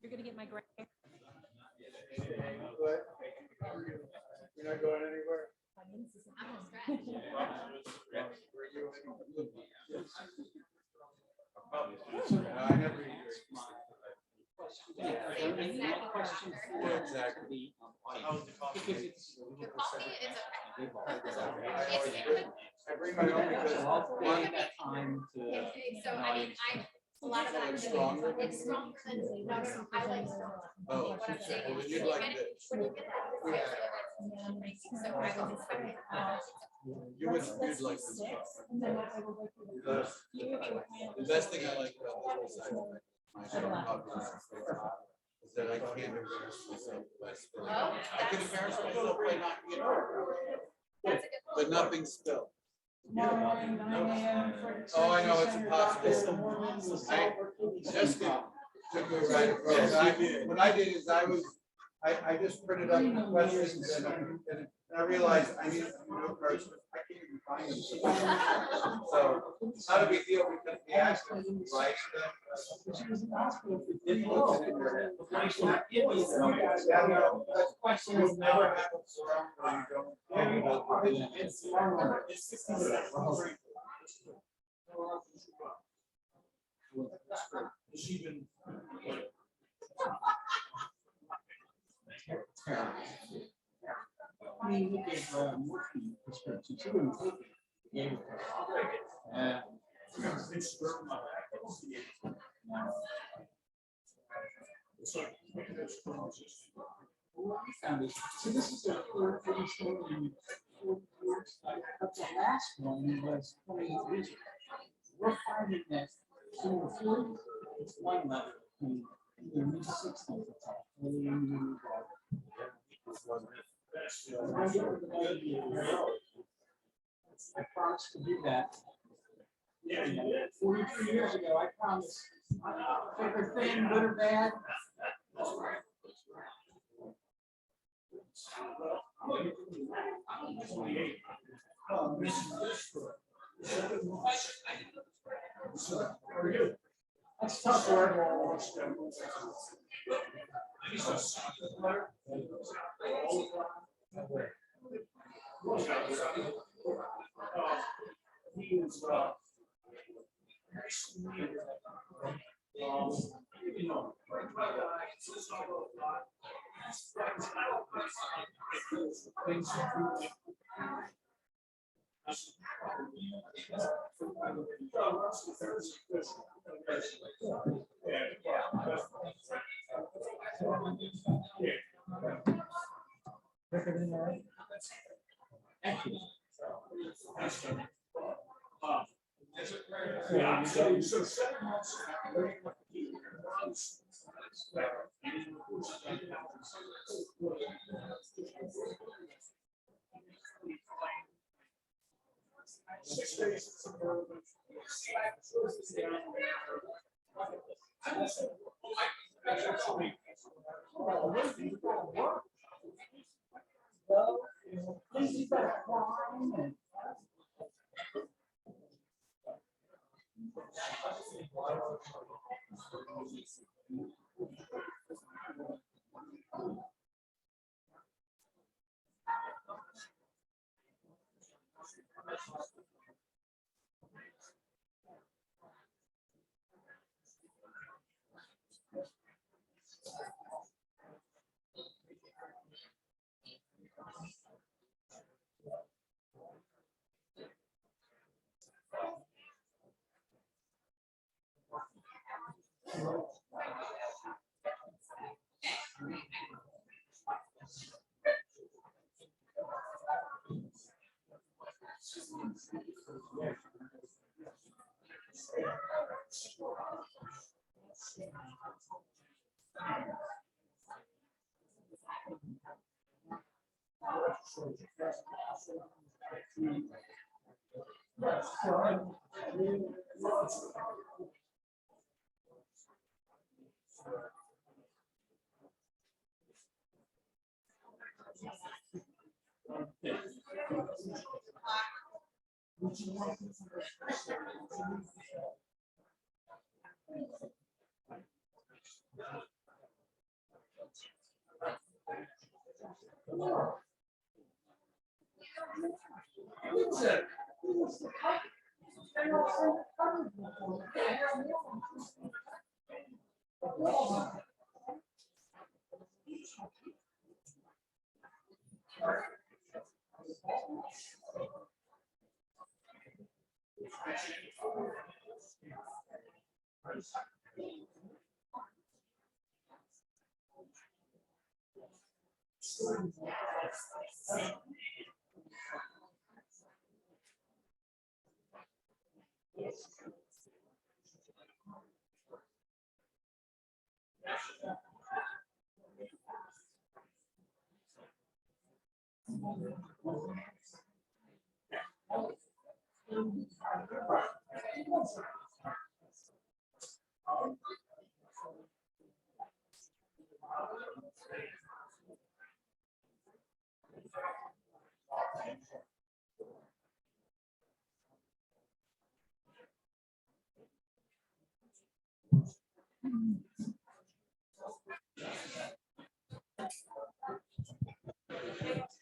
You're going to get my gray hair. You're not going anywhere? I never eat exactly. I bring my own because so I mean, a lot of that it's strong cleansing. No, I like strong. oh, What I'm saying well, is, you'd like this. when you get that, so I was expecting. You'd like this. The best thing I like about this is my is that I can't embarrass myself less than I can embarrass myself by not getting but nothing spilled. Oh, I know it's impossible. Jessica took me right across. What I did is I just printed up the questions and I realized I needed to know cards. I can't even find them. So it's not a big deal because the accident right questions never happen where you don't. I mean, we gave morphine prescriptions. She wouldn't take it. Gave it to her. What we found is, so this is the third story in 4 years, but the last one was 28 years ago. We're finding that in the 40s, it's one level, in the mid-60s, it's I promised to do that. Yeah, 43 years ago, I promised. Thick or thin, good or bad. That's tough work.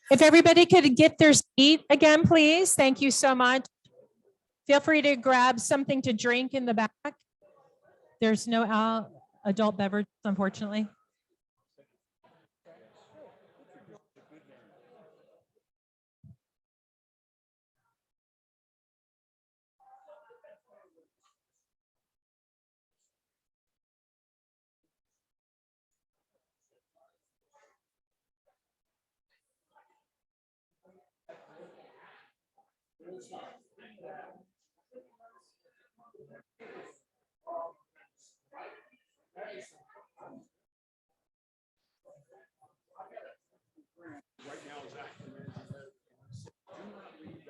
If everybody could get their seat again, please. Thank you so much. Feel free to grab something to drink in the back. There's no adult beverage, unfortunately.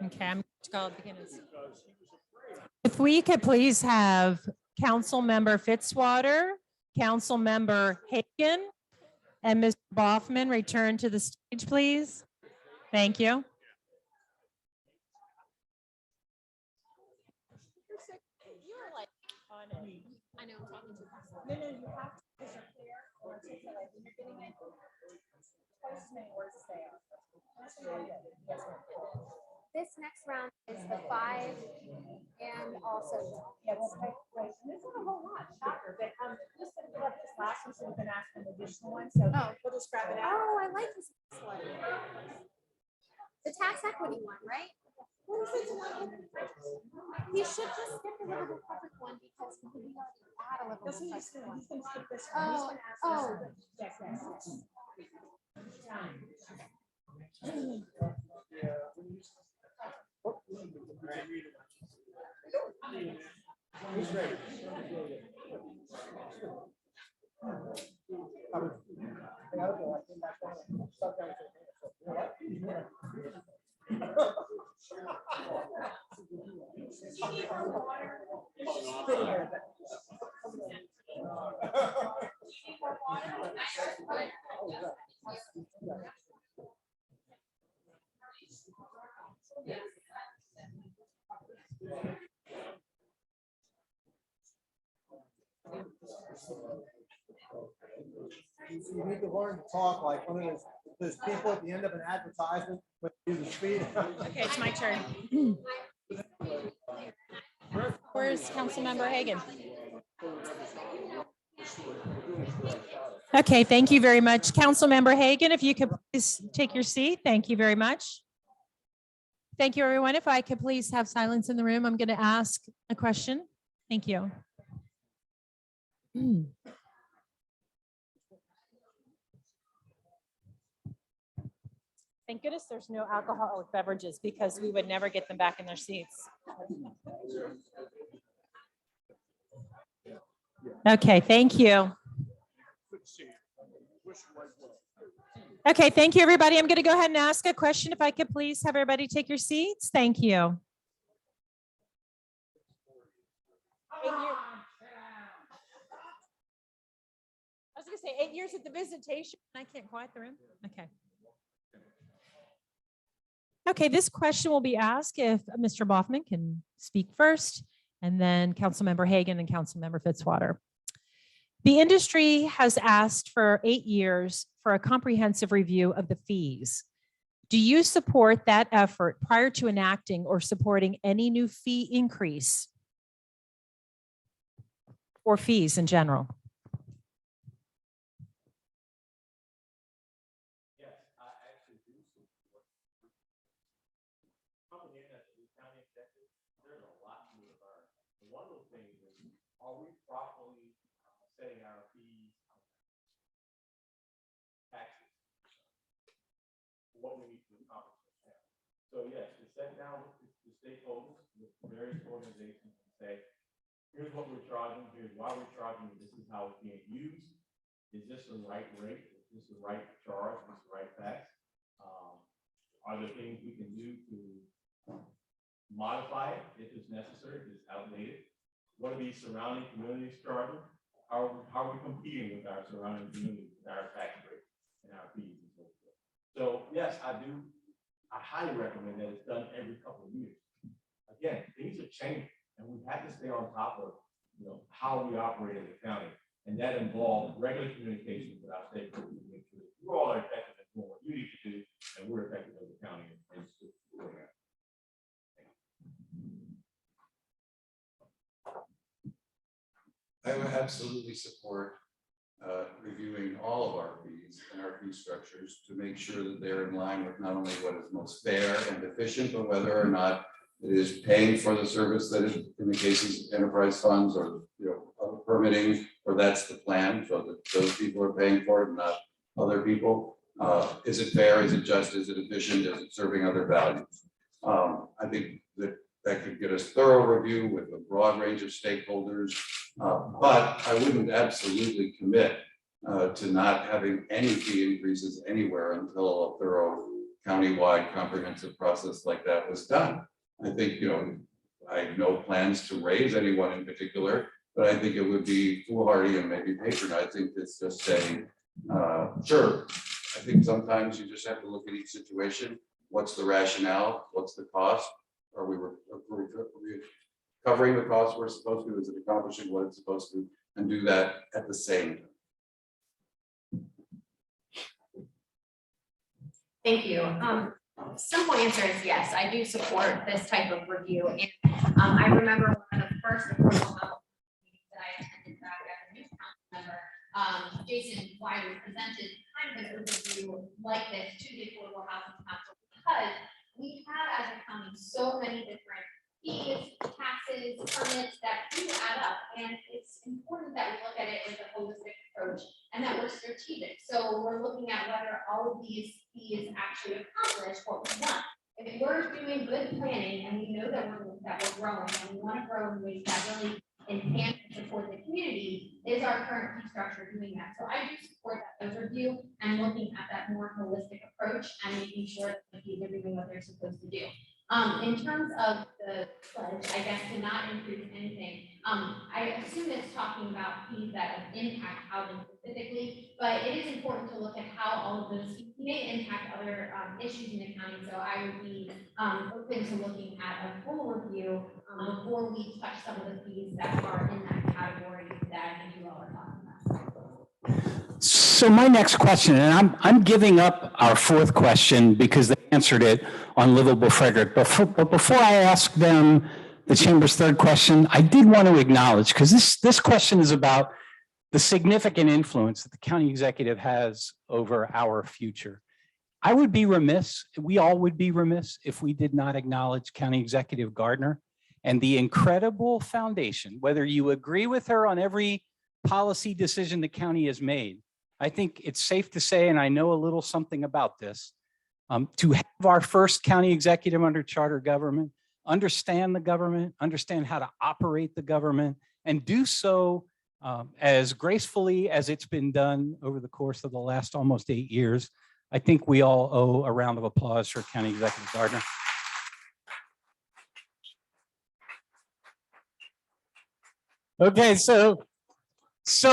Okay, I'm going to call it beginners. If we could please have Council Member Fitzwater, Council Member Hagen, and Mr. Boffman return to the stage, please. Thank you. I know I'm talking too fast. No, you have to, because you're clear, or articulate, when you're getting it, twice as many words as they are. This next round is the 5 and also. Yeah, well, right. And there's not a whole lot, shocker, but just to fill up this last one, so we can ask an additional one, so we'll just grab it out. Oh, I like this one. The tax equity one, right? You should just skip the livable public one because we already had a livable public one. He's gonna skip this one. He's gonna ask us. Yes, yes. You need to learn to talk like one of those people at the end of an advertisement when you do the speed. Okay, it's my turn. Where's Councilmember Hagen? Okay, thank you very much. Councilmember Hagen, if you could please take your seat. Thank you very much. Thank you, everyone. If I could please have silence in the room, I'm going to ask a question. Thank you. Thank goodness there's no alcoholic beverages because we would never get them back in their seats. Okay, thank you. Okay, thank you, everybody. I'm going to go ahead and ask a question. If I could please have everybody take your seats. Thank you. I was going to say 8 years at the visitation. I can't quiet the room. Okay. Okay, this question will be asked if Mr. Boffman can speak first, and then Councilmember Hagen and Councilmember Fitzwater. The industry has asked for 8 years for a comprehensive review of the fees. Do you support that effort prior to enacting or supporting any new fee increase or fees in general? Yes, I actually do support. Coming in as a county executive, there's a lot to learn. And one of those things is, are we properly setting our fees, taxes, what we need to accomplish with that? So yes, to sit down with the stakeholders, with various organizations and say, here's what we're charging, here's why we're charging, this is how it's being used. Is this the right rate? Is this the right charge? Is this the right tax? Are there things we can do to modify it if it's necessary, if it's outdated? What are these surrounding communities charging? How are we competing with our surrounding communities, with our tax rates and our fees and so forth? So yes, I highly recommend that it's done every couple of years. Again, things are changing and we have to stay on top of how we operate as a county. And that involves regular communication with our stakeholders to make sure that you all are effective at doing what you need to do and we're effective as a county. I would absolutely support reviewing all of our fees and our fee structures to make sure that they're in line with not only what is most fair and efficient, but whether or not it is paying for the service that is, in the cases of enterprise funds or other permitting, or that's the plan, so that those people are paying for it, not other people. Is it fair? Is it just? Is it efficient? Is it serving other values? I think that could get us thorough review with a broad range of stakeholders, but I wouldn't absolutely commit to not having any fee increases anywhere until a thorough countywide comprehensive process like that was done. I think, I have no plans to raise anyone in particular, but I think it would be foolhardy and maybe patronizing to just say, sure. I think sometimes you just have to look at each situation. What's the rationale? What's the cost? Are we covering the cost we're supposed to? Is it accomplishing what it's supposed to? And do that at the same time. Thank you. Simple answer is yes, I do support this type of review. And I remember one of the first affordable housing meetings that I attended back as a new council member, Jason Wiley presented kind of an overview like this to the Affordable Housing Council because we have as a county so many different fees, taxes, permits that do add up. And it's important that we look at it with a holistic approach and that we're strategic. So we're looking at whether all of these fees actually accomplish what we want. If we're doing good planning and we know that we're growing and we want to grow in ways that really enhance and support the community, is our current fee structure doing that? So I do support that overview and looking at that more holistic approach and making sure that the fees are doing what they're supposed to do. In terms of the pledge, I guess to not increase anything, I assume it's talking about fees that impact housing specifically, but it is important to look at how all of those may impact other issues in the county. So I would be open to looking at a full review before we touch some of the fees that are in that category that I think you all are talking about. So my next question, and I'm giving up our fourth question because they answered it on Livable Frederick. But before I ask them the Chamber's third question, I did want to acknowledge, because this question is about the significant influence that the county executive has over our future. I would be remiss, we all would be remiss if we did not acknowledge County Executive Gardner and the incredible foundation, whether you agree with her on every policy decision the county has made. I think it's safe to say, and I know a little something about this, to have our first county executive under charter government, understand the government, understand how to operate the government, and do so as gracefully as it's been done over the course of the last almost 8 years. I think we all owe a round of applause for County Executive Gardner. Okay, so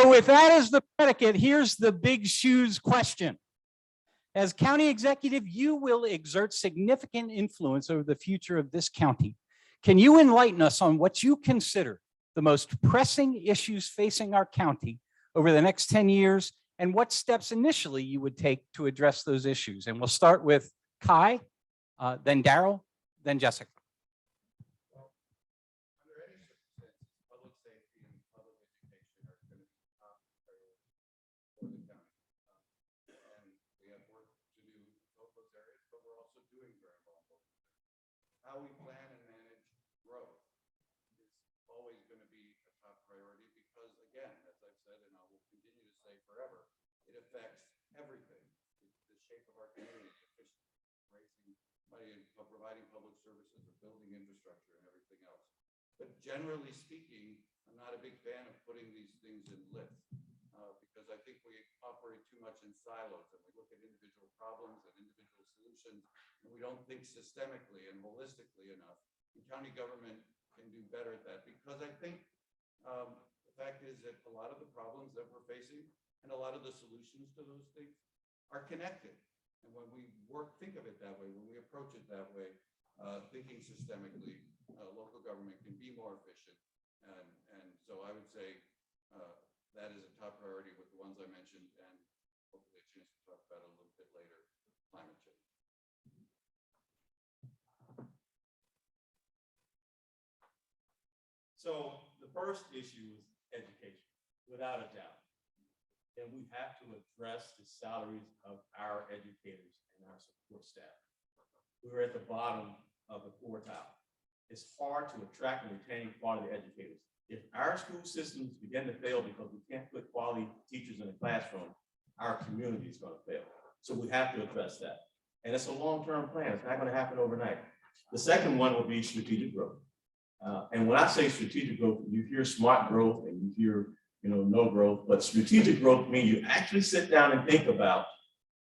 with that as the predicate, here's the big shoes question. As county executive, you will exert significant influence over the future of this county. Can you enlighten us on what you consider the most pressing issues facing our county over the next 10 years, and what steps initially you would take to address those issues? And we'll start with Kai, then Daryl, then Jessica. How we plan and manage growth is always going to be a top priority because, again, as I've said, and I will continue to say forever, it affects everything. The shape of our community, raising money and providing public services, or building infrastructure and everything else. But generally speaking, I'm not a big fan of putting these things in lists because I think we operate too much in silos and we look at individual problems and individual solutions, and we don't think systemically and holistically enough. And county government can do better at that because I think the fact is that a lot of the problems that we're facing and a lot of the solutions to those things are connected. And when we think of it that way, when we approach it that way, thinking systemically, local government can be more efficient. And so I would say that is a top priority with the ones I mentioned, and hopefully a chance to talk about it a little bit later, climate change. So the first issue is education, without a doubt. And we have to address the salaries of our educators and our support staff. We're at the bottom of the quartile. It's hard to attract and retain quality educators. If our school systems begin to fail because we can't put quality teachers in the classroom, our community is going to fail. So we have to address that. And it's a long-term plan. It's not going to happen overnight. The second one will be strategic growth. And when I say strategic growth, you hear smart growth and you hear no growth, but strategic growth means you actually sit down and think about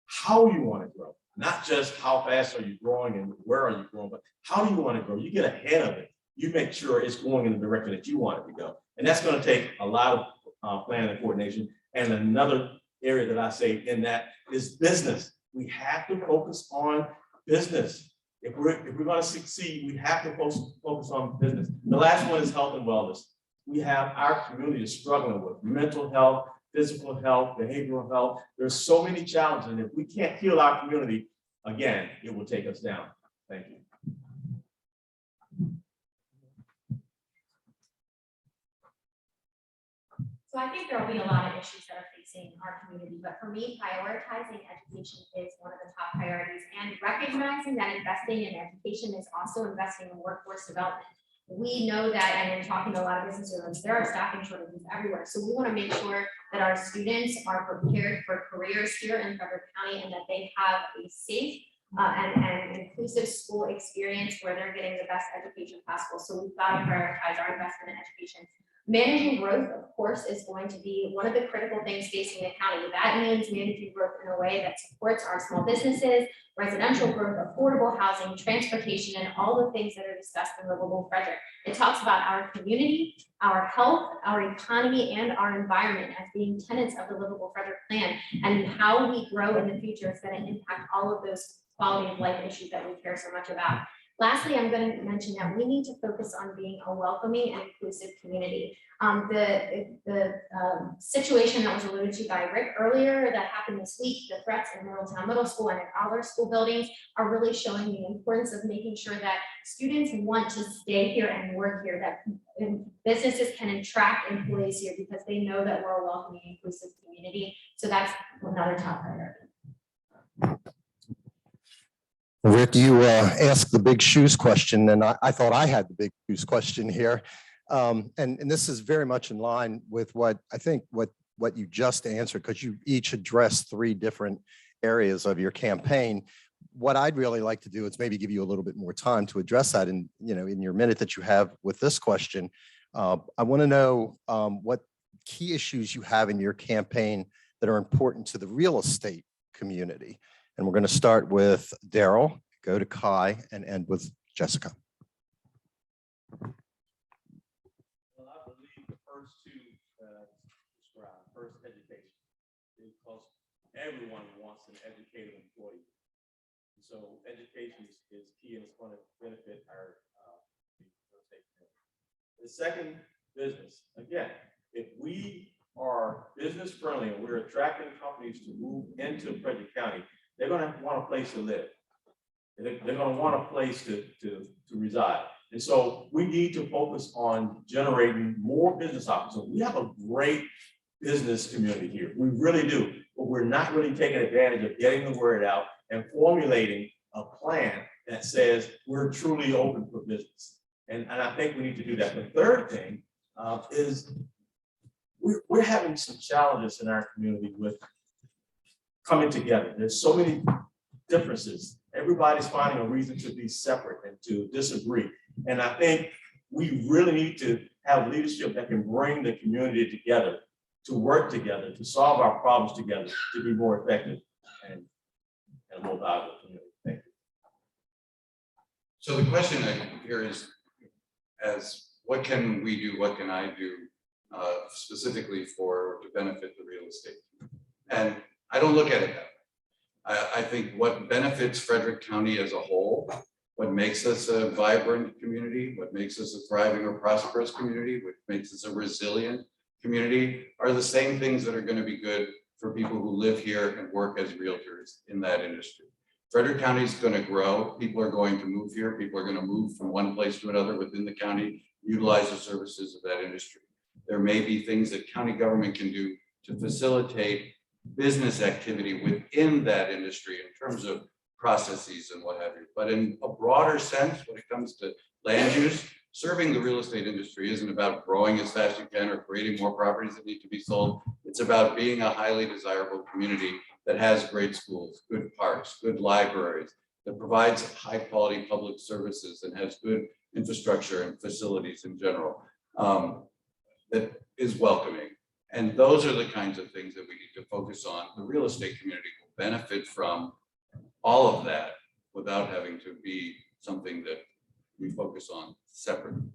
how you want to grow, not just how fast are you growing and where are you growing, but how do you want to grow? You get ahead of it. You make sure it's going in the direction that you want it to go. And that's going to take a lot of planning and coordination. And another area that I say in that is business. We have to focus on business. If we're going to succeed, we have to focus on business. The last one is health and wellness. We have our community is struggling with mental health, physical health, behavioral health. There's so many challenges. And if we can't heal our community, again, it will take us down. Thank you. So I think there will be a lot of issues that are facing our community, but for me, prioritizing education is one of the top priorities, and recognizing that investing in education is also investing in workforce development. We know that, and in talking to a lot of business owners, there are staffing shortages everywhere. So we want to make sure that our students are prepared for careers here in Frederick County and that they have a safe and inclusive school experience where they're getting the best education possible. So we've got to prioritize our investment in education. Managing growth, of course, is going to be one of the critical things facing the county. That means managing growth in a way that supports our small businesses, residential growth, affordable housing, transportation, and all the things that are discussed in Livable Frederick. It talks about our community, our health, our economy, and our environment as being tenets of the Livable Frederick plan, and how we grow in the future is going to impact all of those quality of life issues that we care so much about. Lastly, I'm going to mention that we need to focus on being a welcoming and inclusive community. The situation that was alluded to by Rick earlier that happened this week, the threats in Middletown Middle School and in other school buildings are really showing the importance of making sure that students want to stay here and work here, that businesses can attract employees here because they know that we're a welcoming, inclusive community. So that's another top priority. Rick, you asked the big shoes question, and I thought I had the big shoes question here. And this is very much in line with what I think what you just answered, because you each addressed three different areas of your campaign. what I'd really like to do is maybe give you a little bit more time to address that in, in your minute that you have with this question. I want to know what key issues you have in your campaign that are important to the real estate community. And we're going to start with Daryl, go to Kai, and end with Jessica. Well, I believe the first two described, first education, because everyone wants an educated employee. So education is key, and it's going to benefit our real estate community. The second, business. Again, if we are business friendly and we're attracting companies to move into Frederick County, they're going to want a place to live. They're going to want a place to reside. And so we need to focus on generating more business opportunities. We have a great business community here. We really do, but we're not really taking advantage of getting the word out and formulating a plan that says we're truly open for business. And I think we need to do that. The third thing is we're having some challenges in our community with coming together. There's so many differences. Everybody's finding a reason to be separate and to disagree. And I think we really need to have leadership that can bring the community together, to work together, to solve our problems together, to be more effective and more valuable community. Thank you. So the question here is, what can we do, what can I do specifically to benefit the real estate? And I don't look at it that way. I think what benefits Frederick County as a whole, what makes us a vibrant community, what makes us a thriving or prosperous community, what makes us a resilient community, are the same things that are going to be good for people who live here and work as realtors in that industry. Frederick County is going to grow. People are going to move here. People are going to move from one place to another within the county, utilize the services of that industry. There may be things that county government can do to facilitate business activity within that industry in terms of processes and what have you. But in a broader sense, when it comes to land use, serving the real estate industry isn't about growing as fast as you can or creating more properties that need to be sold. It's about being a highly desirable community that has great schools, good parks, good libraries, that provides high quality public services and has good infrastructure and facilities in general, that is welcoming. And those are the kinds of things that we need to focus on. The real estate community will benefit from all of that without having to be something that we focus on separately.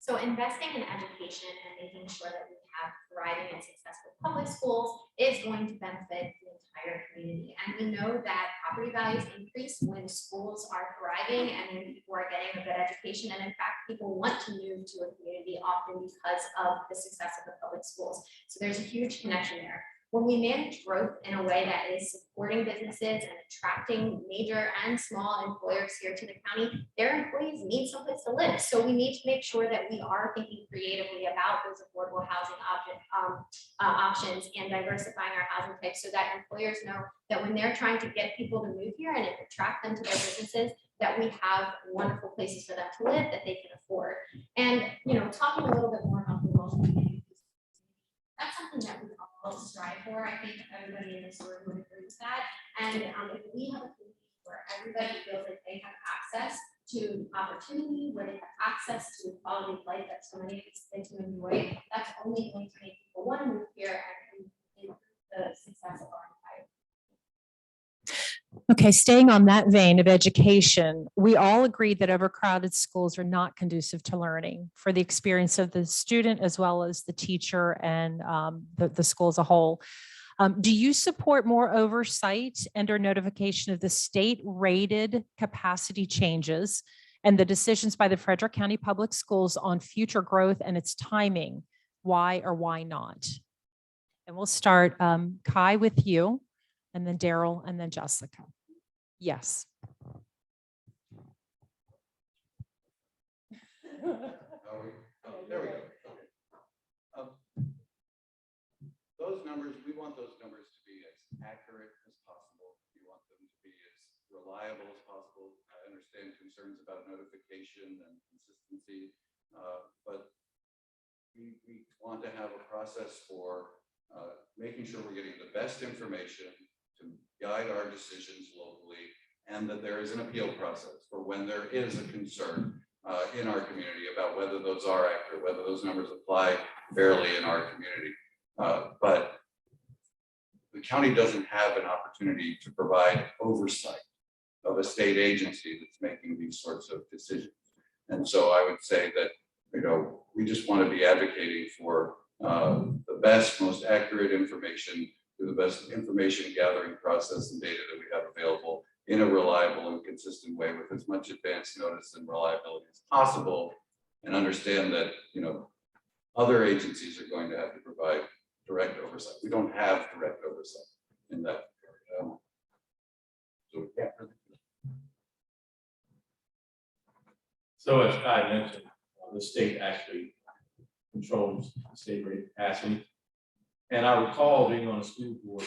So investing in education and making sure that we have thriving and successful public schools is going to benefit the entire community. And we know that property values increase when schools are thriving and when people are getting a good education. And in fact, people want to move to a community often because of the success of the public schools. So there's a huge connection there. When we manage growth in a way that is supporting businesses and attracting major and small employers here to the county, their employees need someplace to live. So we need to make sure that we are thinking creatively about those affordable housing options and diversifying our housing types so that employers know that when they're trying to get people to move here and attract them to their businesses, that we have wonderful places for them to live that they can afford. And, talking a little bit more about the well-being, that's something that we all strive for. I think everybody in this room would agree with that. And if we have a community where everybody feels like they have access to opportunity, where they have access to quality of life that so many of us get to enjoy, that's only going to make people want to move here and improve the success of our entire. Okay, staying on that vein of education, we all agree that overcrowded schools are not conducive to learning for the experience of the student as well as the teacher and the school as a whole. Do you support more oversight and or notification of the state rated capacity changes and the decisions by the Frederick County Public Schools on future growth and its timing? Why or why not? And we'll start, Kai, with you, and then Daryl, and then Jessica. Yes. There we go. Okay. Those numbers, we want those numbers to be as accurate as possible. We want them to be as reliable as possible. I understand concerns about notification and consistency, but we want to have a process for making sure we're getting the best information to guide our decisions locally, and that there is an appeal process for when there is a concern in our community about whether those are accurate, whether those numbers apply fairly in our community. But the county doesn't have an opportunity to provide oversight of a state agency that's making these sorts of decisions. And so I would say that, you know, we just want to be advocating for the best, most accurate information through the best information gathering process and data that we have available in a reliable and consistent way with as much advance notice and reliability as possible, and understand that, you know, other agencies are going to have to provide direct oversight. We don't have direct oversight in that area. So we can't really do that. So as Kai mentioned, the state actually controls the state rate capacity. And I recall being on a school board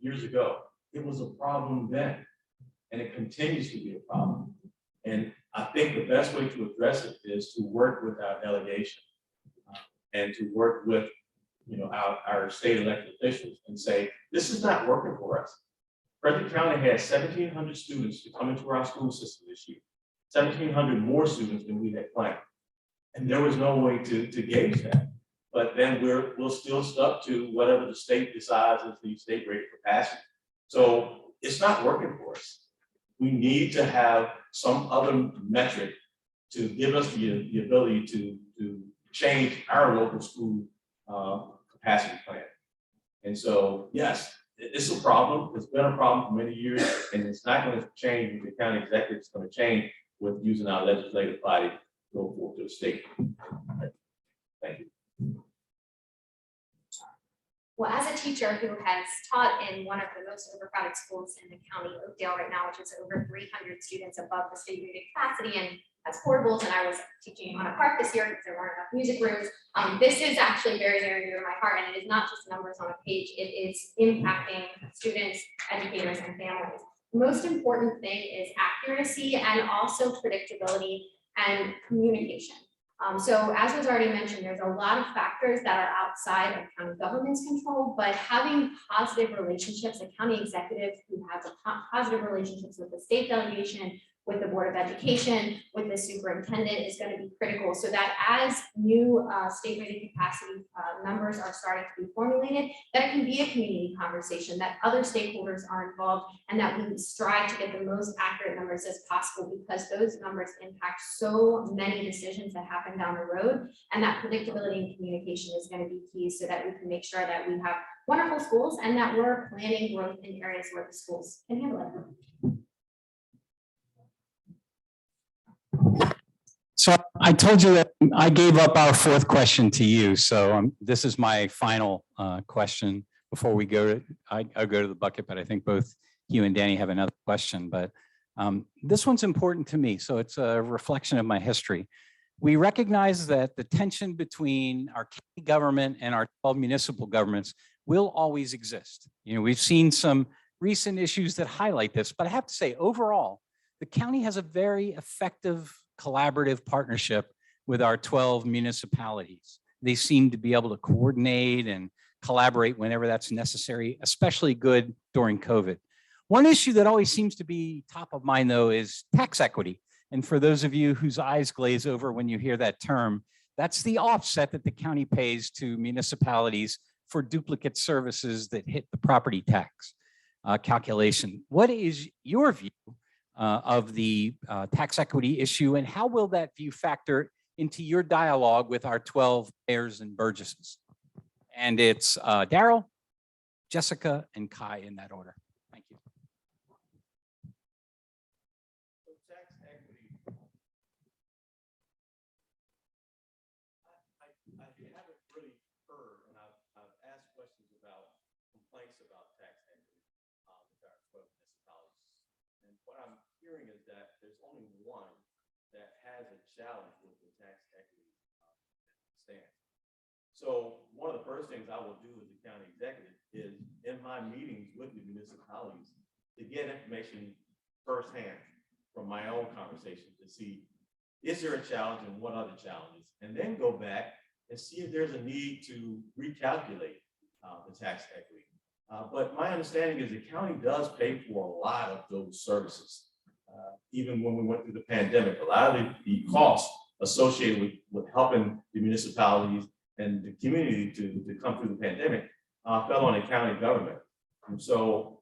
years ago. It was a problem then, and it continues to be a problem. And I think the best way to address it is to work with our delegation and to work with, you know, our state elected officials and say, this is not working for us. Frederick County had 1,700 students to come into our school system this year, 1,700 more students than we had planned. And there was no way to gauge that. But then we'll still stuck to whatever the state decides is the state rate capacity. So it's not working for us. We need to have some other metric to give us the ability to change our local school capacity plan. And so, yes, it's a problem. It's been a problem for many years, and it's not going to change with the county executive. It's going to change with using our legislative body to go forward to the state. Thank you. Well, as a teacher who has taught in one of the most overcrowded schools in the county, Oakdale right now, which is over 300 students above the state rated capacity and has portables, and I was teaching on a park this year because there weren't enough music rooms. This is actually very, very dear to my heart, and it is not just numbers on a page. It is impacting students, educators, and families. The most important thing is accuracy and also predictability and communication. So as was already mentioned, there's a lot of factors that are outside of county government's control, but having positive relationships, a county executive who has positive relationships with the state delegation, with the Board of Education, with the superintendent is going to be critical, so that as new state rated capacity numbers are starting to be formulated, that it can be a community conversation, that other stakeholders are involved, and that we strive to get the most accurate numbers as possible, because those numbers impact so many decisions that happen down the road, and that predictability and communication is going to be key, so that we can make sure that we have wonderful schools and that we're planning growth in areas where the schools can handle it. So I told you that I gave up our fourth question to you. So this is my final question before we go to, I'll go to the bucket, but I think both you and Danny have another question, but this one's important to me. So it's a reflection of my history. We recognize that the tension between our county government and our 12 municipal governments will always exist. You know, we've seen some recent issues that highlight this, but I have to say overall, the county has a very effective collaborative partnership with our 12 municipalities. They seem to be able to coordinate and collaborate whenever that's necessary, especially good during COVID. One issue that always seems to be top of mind, though, is tax equity. And for those of you whose eyes glaze over when you hear that term, that's the offset that the county pays to municipalities for duplicate services that hit the property tax calculation. What is your view of the tax equity issue, and how will that view factor into your dialogue with our 12 mayors and burgesses? And it's Daryl, Jessica, and Kai in that order. Thank you. So tax equity, I haven't really heard, and I've asked questions about complaints about tax equity with our 12 municipalities. And what I'm hearing is that there's only one that has a challenge with the tax equity stance. So one of the first things I will do as a county executive is in my meetings with the municipalities to get information firsthand from my own conversations to see, is there a challenge and what are the challenges? And then go back and see if there's a need to recalculate the tax equity. But my understanding is the county does pay for a lot of those services. Even when we went through the pandemic, a lot of the costs associated with helping the municipalities and the community to come through the pandemic fell on the county government. And so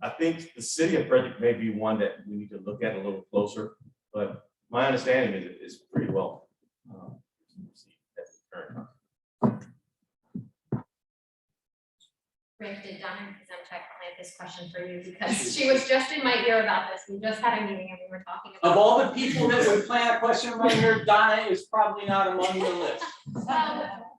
I think the city of Frederick may be one that we need to look at a little closer, but my understanding is it's pretty well. Rick, did Donna Kazemchak plant this question for you because she was just in my ear about this. We just had a meeting and we were talking about. Of all the people that would plant a question right here, Donna is probably not among the list. So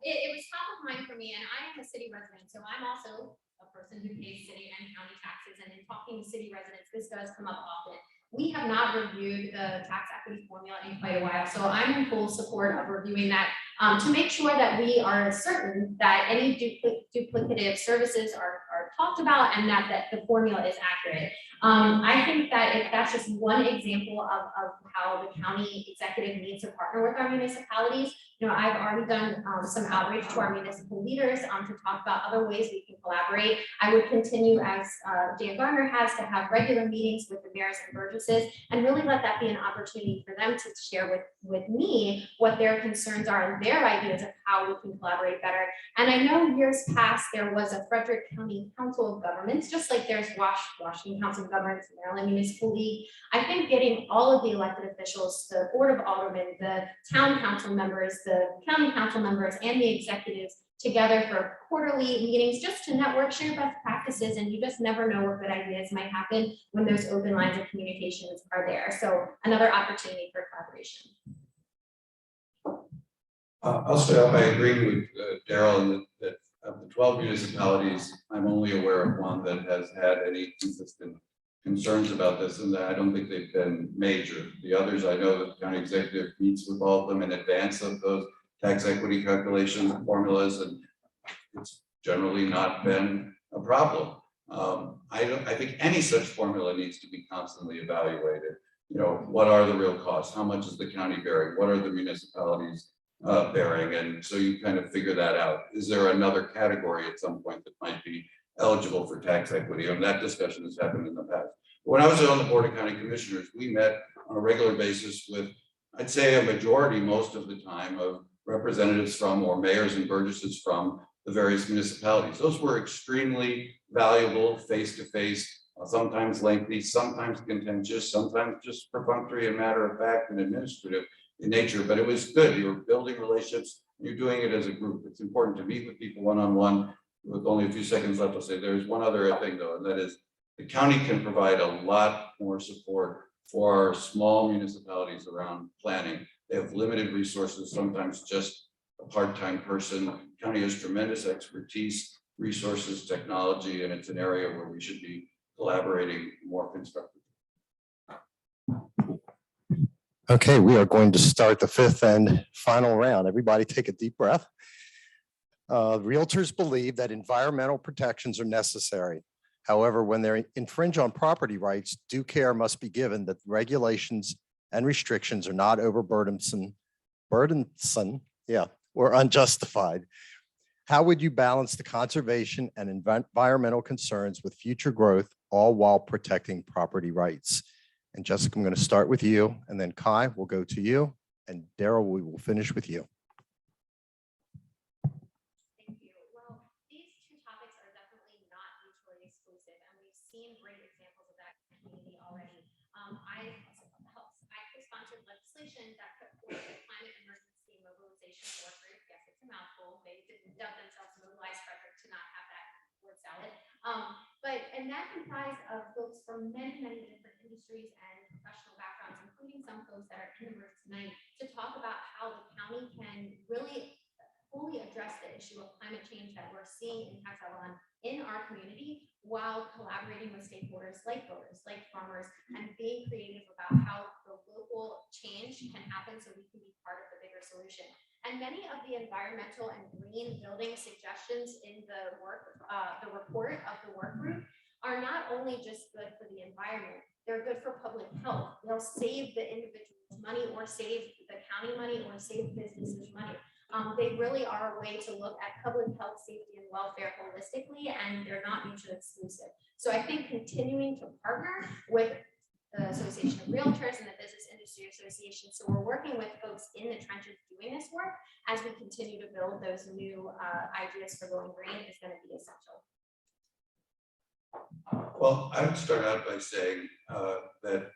it was top of mind for me, and I am a city resident, so I'm also a person who pays city and county taxes. And in talking to city residents, this does come up often. We have not reviewed the tax equity formula in quite a while, so I'm in full support of reviewing that to make sure that we are certain that any duplicative services are talked about and that the formula is accurate. I think that if that's just one example of how the county executive needs to partner with our municipalities. You know, I've already done some outreach to our municipal leaders to talk about other ways we can collaborate. I would continue, as Dan Garner has, to have regular meetings with the mayors and burgesses and really let that be an opportunity for them to share with me what their concerns are and their ideas of how we can collaborate better. And I know years past there was a Frederick County Council of Governments, just like there's Washington Council of Governments, Maryland Municipal League. I think getting all of the elected officials, the Board of Aldermen, the town council members, the county council members, and the executives together for quarterly meetings just to network, share best practices, and you just never know what good ideas might happen when those open lines of communications are there. So another opportunity for collaboration. I'll start off. I agree with Daryl that of the 12 municipalities, I'm only aware of one that has had any consistent concerns about this, and I don't think they've been major. The others, I know that the county executive meets with all of them in advance of those tax equity calculations and formulas, and it's generally not been a problem. I think any such formula needs to be constantly evaluated. You know, what are the real costs? How much is the county bearing? What are the municipalities bearing? And so you kind of figure that out. Is there another category at some point that might be eligible for tax equity? And that discussion has happened in the past. When I was on the Board of County Commissioners, we met on a regular basis with, I'd say, a majority most of the time of representatives from, or mayors and burgesses from, the various municipalities. Those were extremely valuable, face-to-face, sometimes lengthy, sometimes contentious, sometimes just perfunctory and matter of fact and administrative in nature, but it was good. You were building relationships, you're doing it as a group. It's important to meet with people one-on-one. With only a few seconds left, I'll say there's one other thing though, and that is the county can provide a lot more support for our small municipalities around planning. They have limited resources, sometimes just a part-time person. County has tremendous expertise, resources, technology, and it's an area where we should be collaborating more constructively. Okay, we are going to start the fifth and final round. Everybody take a deep breath. Realtors believe that environmental protections are necessary. However, when they infringe on property rights, due care must be given that regulations and restrictions are not burdensome, or unjustified. How would you balance the conservation and environmental concerns with future growth, all while protecting property rights? And Jessica, I'm going to start with you, and then Kai will go to you, and Daryl, we will finish with you. Thank you. Well, these two topics are definitely not mutually exclusive, and we've seen great examples of that in the community already. I co-sponsored legislation that put forth the Climate Emergency Mobilization Work Group. Yes, it's a mouthful. They didn't dub themselves Mobilize Frederick to not have that word salad. And that comprised of folks from many, many different industries and professional backgrounds, including some folks that are in the room tonight, to talk about how the county can really fully address the issue of climate change that we're seeing in Taxawan in our community, while collaborating with stakeholders like voters, like farmers, and being creative about how the local change can happen so we can be part of the bigger solution. And many of the environmental and green building suggestions in the report of the work group are not only just good for the environment, they're good for public health. They'll save the individual's money, or save the county money, or save businesses money. They really are a way to look at public health, safety, and welfare holistically, and they're not mutually exclusive. So I think continuing to partner with the Association of Realtors and the Business Industry Association. So we're working with folks in the trenches doing this work as we continue to build those new ideas for going green is going to be essential. Well, I would start out by saying that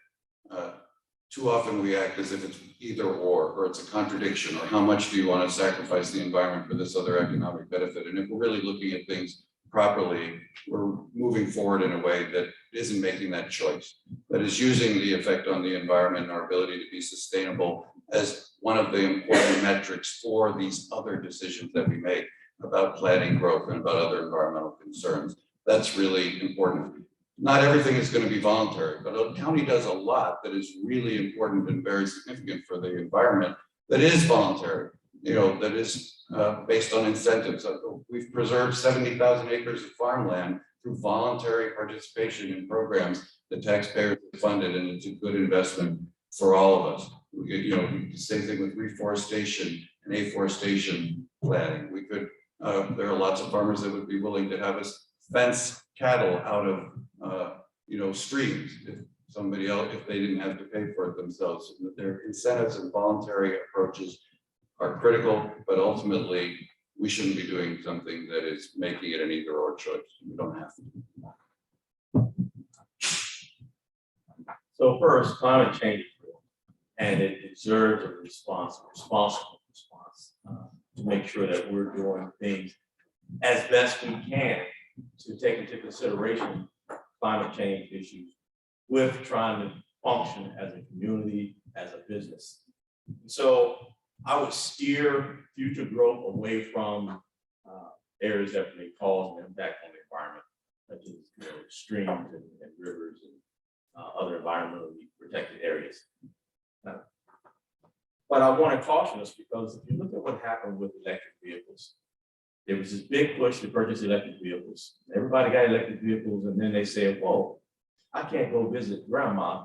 too often we act as if it's either or it's a contradiction, or how much do you want to sacrifice the environment for this other economic benefit? And if we're really looking at things properly, we're moving forward in a way that isn't making that choice, that is using the effect on the environment and our ability to be sustainable as one of the important metrics for these other decisions that we make about planning growth and about other environmental concerns. That's really important. Not everything is going to be voluntary, but a county does a lot that is really important and very significant for the environment that is voluntary, that is based on incentives. We've preserved 70,000 acres of farmland through voluntary participation in programs that taxpayers have funded, and it's a good investment for all of us. Same thing with reforestation and afforestation planning. We could, there are lots of farmers that would be willing to have us fence cattle out of streams if they didn't have to pay for it themselves. Their incentives and voluntary approaches are critical, but ultimately we shouldn't be doing something that is making it an either or choice. We don't have to. So first, climate change is real, and it deserves a responsible response to make sure that we're doing things as best we can to take into consideration climate change issues with trying to function as a community, as a business. So I would steer future growth away from areas that may cause an impact on the environment, such as streams and rivers and other environmentally protected areas. But I want to caution us, because if you look at what happened with electric vehicles, there was this big push to purchase electric vehicles. Everybody got electric vehicles, and then they said, whoa, I can't go visit grandma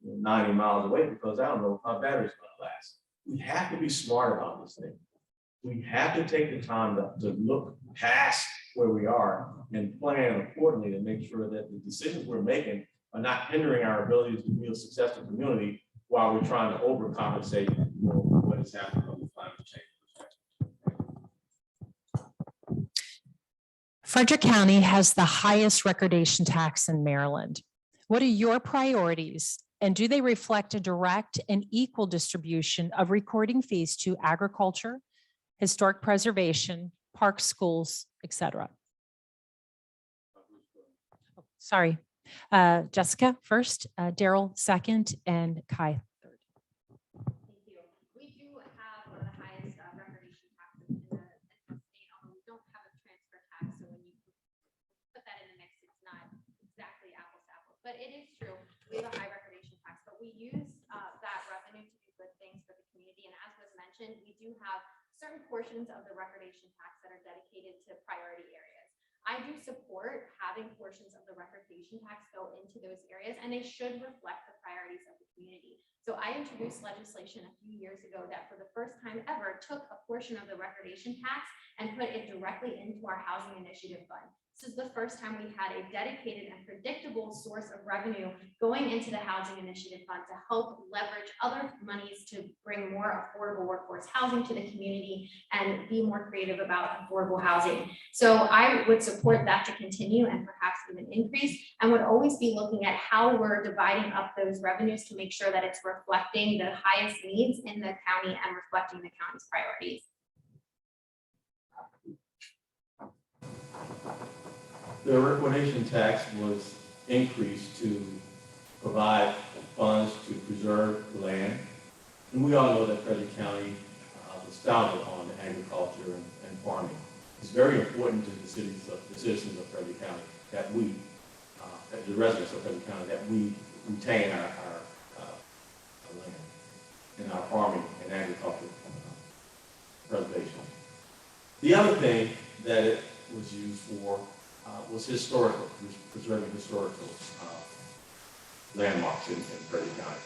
90 miles away because I don't know if my battery's gonna last. We have to be smart about this thing. We have to take the time to look past where we are and plan accordingly to make sure that the decisions we're making are not hindering our ability to be a successful community while we're trying to overcompensate for what is happening from the climate change. Frederick County has the highest recordation tax in Maryland. What are your priorities, and do they reflect a direct and equal distribution of recording fees to agriculture, historic preservation, parks, schools, etc.? Sorry, Jessica first, Daryl second, and Kai third. Thank you. We do have one of the highest recordation taxes in the state, although we don't have a transfer tax. So when you put that in the mix, it's not exactly apples to apples, but it is true. We have a high recordation tax, but we use that revenue to do good things for the community. And as was mentioned, we do have certain portions of the recordation tax that are dedicated to priority areas. I do support having portions of the recordation tax go into those areas, and they should reflect the priorities of the community. So I introduced legislation a few years ago that for the first time ever took a portion of the recordation tax and put it directly into our housing initiative fund. This is the first time we had a dedicated and predictable source of revenue going into the housing initiative fund to help leverage other monies to bring more affordable workforce housing to the community and be more creative about affordable housing. So I would support that to continue and perhaps even increase, and would always be looking at how we're dividing up those revenues to make sure that it's reflecting the highest needs in the county and reflecting the county's priorities. The recordation tax was increased to provide funds to preserve the land. And we all know that Frederick County was founded on agriculture and farming. It's very important to the citizens of Frederick County that we, the residents of Frederick County, that we retain our land and our farming and agricultural preservation. The other thing that it was used for was historical, preserving historical landmarks in Frederick County.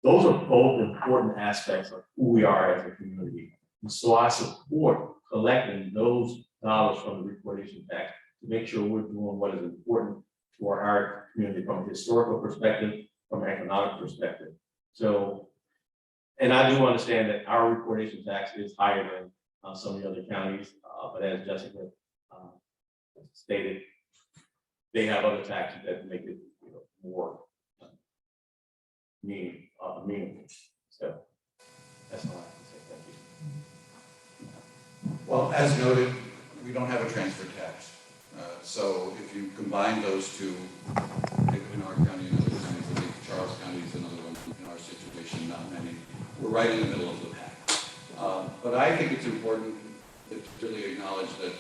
Those are both important aspects of who we are as a community. And so I support collecting those dollars from the recordation tax to make sure we're doing what is important to our community from a historical perspective, from an economic perspective. So, and I do understand that our recordation tax is higher than some of the other counties, but as Jessica stated, they have other taxes that make it more meaningful. So that's all I have to say. Thank you. Well, as noted, we don't have a transfer tax. So if you combine those two, in our county and other counties, I think Charles County is another one in our situation, not many. We're right in the middle of the pack. But I think it's important to really acknowledge that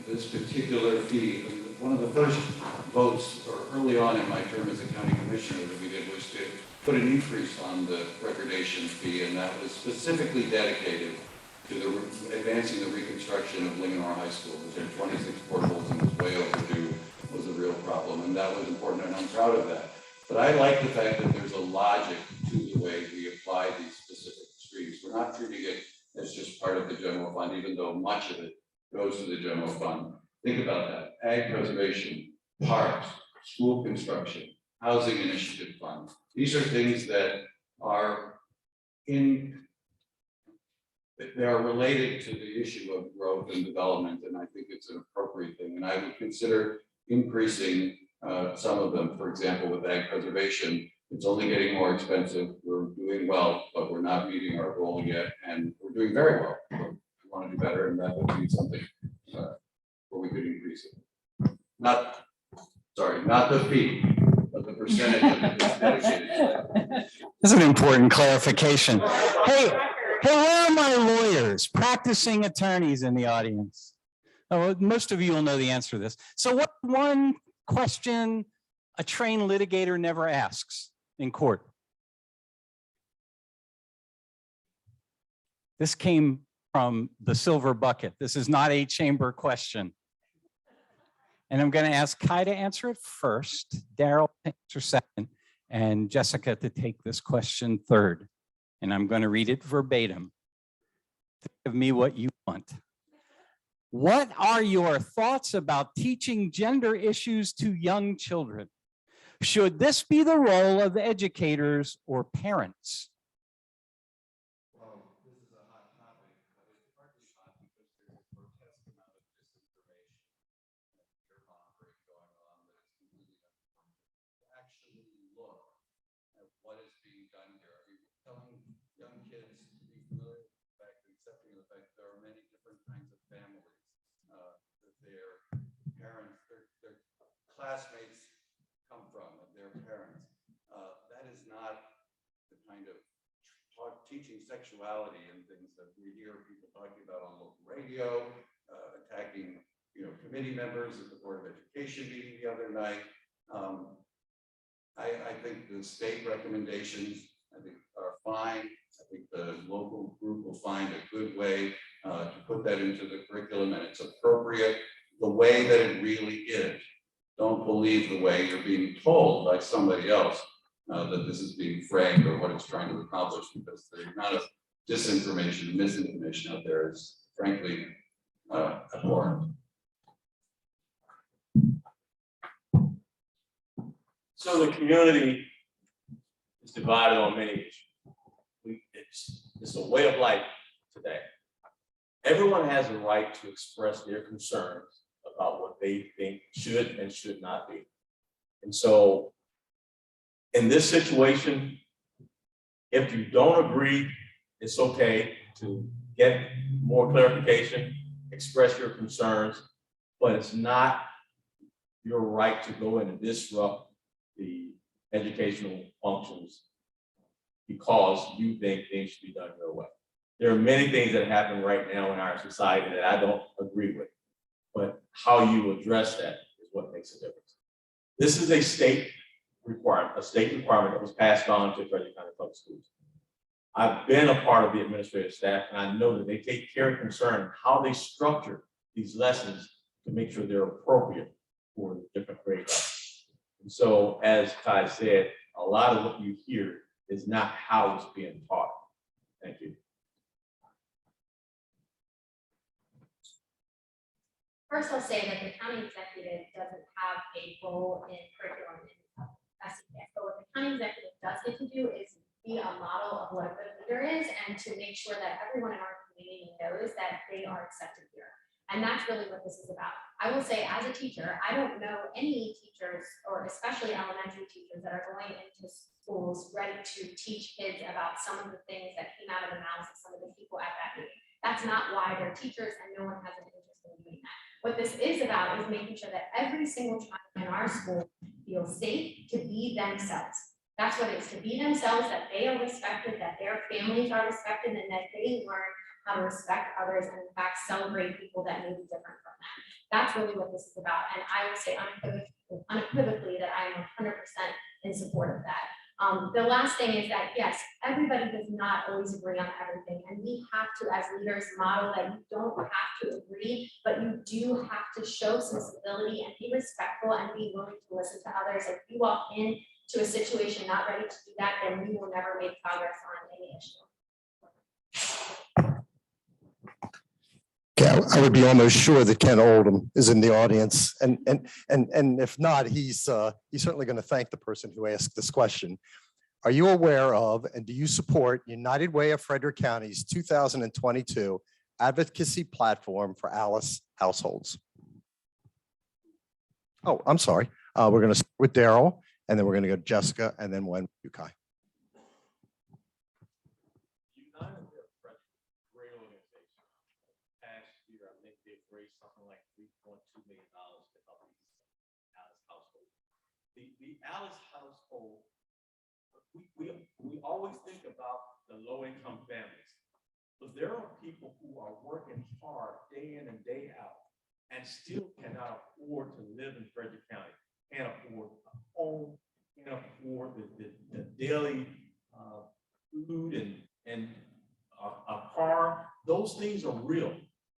this particular fee, one of the first votes, or early on in my term as a county commissioner that we did, was to put an increase on the recordation fee, and that was specifically dedicated to advancing the reconstruction of Linganore High School. There were 26 portables and was way overdue, was a real problem, and that was important, and I'm proud of that. But I like the fact that there's a logic to the way we apply these specific streams. We're not treating it as just part of the general fund, even though much of it goes to the general fund. Think about that: ag preservation, parks, school construction, housing initiative fund. These are things that are they are related to the issue of growth and development, and I think it's an appropriate thing. And I would consider increasing some of them. For example, with ag preservation, it's only getting more expensive. We're doing well, but we're not meeting our goal yet, and we're doing very well. But we want to do better, and that would be something where we could increase it. Not the fee, but the percentage that is dedicated to that. That's an important clarification. Hey, where are my lawyers, practicing attorneys in the audience? Oh, most of you will know the answer to this. So what one question a trained litigator never asks in court? This came from the silver bucket. This is not a chamber question. And I'm going to ask Kai to answer it first, Daryl to answer second, and Jessica to take this question third. And I'm going to read it verbatim. Give me what you want. What are your thoughts about teaching gender issues to young children? Should this be the role of educators or parents? Well, this is a hot topic, but it's partly hot because there's a grotesque amount of disinformation and fear-mongering going on that is completely unfounded. To actually look at what is being done here. I mean, telling young kids to be familiar with the fact, accepting the fact there are many different kinds of families, that their parents, their classmates come from, of their parents. That is not the kind of teaching sexuality and things that we hear people talking about on local radio, attacking, committee members at the Board of Education meeting the other night. I think the state recommendations, I think, are fine. I think the local group will find a good way to put that into the curriculum, and it's appropriate the way that it really is. Don't believe the way you're being told by somebody else that this is being framed or what it's trying to accomplish, because the amount of disinformation and misinformation out there is frankly abhorrent. So the community is divided on many issues. It's a way of life today. Everyone has a right to express their concerns about what they think should and should not be. And so in this situation, if you don't agree, it's okay to get more clarification, express your concerns, but it's not your right to go in and disrupt the educational functions because you think things should be done your way. There are many things that happen right now in our society that I don't agree with, but how you address that is what makes a difference. This is a state requirement that was passed on to Frederick County Public Schools. I've been a part of the administrative staff, and I know that they take care and concern in how they structure these lessons to make sure they're appropriate for the different grade levels. And so, as Kai said, a lot of what you hear is not how it's being taught. Thank you. First, I'll say that the county executive doesn't have a role in curriculum in FCBIA. So what the county executive does get to do is be a model of what a good leader is and to make sure that everyone in our community knows that they are accepted here. And that's really what this is about. I will say, as a teacher, I don't know any teachers, or especially elementary teachers, that are going into schools ready to teach kids about some of the things that came out of the mouths of some of the people at that meeting. That's not why they're teachers, and no one has an interest in doing that. What this is about is making sure that every single child in our school feels safe to be themselves. That's what it's to be themselves, that they are respected, that their families are respected, and that they learn how to respect others and in fact celebrate people that may be different from them. That's really what this is about. And I would say unequivocally that I am 100% in support of that. The last thing is that, yes, everybody does not always agree on everything. And we have to, as leaders, model that you don't have to agree, but you do have to show some civility and be respectful and be willing to listen to others. If you walk into a situation not ready to do that, then we will never make progress on any issue. Okay, I would be almost sure that Ken Oldham is in the audience, and if not, he's certainly going to thank the person who asked this question. Are you aware of, and do you support United Way of Frederick County's 2022 advocacy platform for Alice households? Oh, I'm sorry. We're going to start with Daryl, and then we're going to go to Jessica, and then one you, Kai. Something like $3.2 million to help these Alice households. The Alice household, we always think about the low-income families, but there are people who are working hard day in and day out and still cannot afford to live in Frederick County, can't afford a home, can't afford the daily food and a car. Those things are real.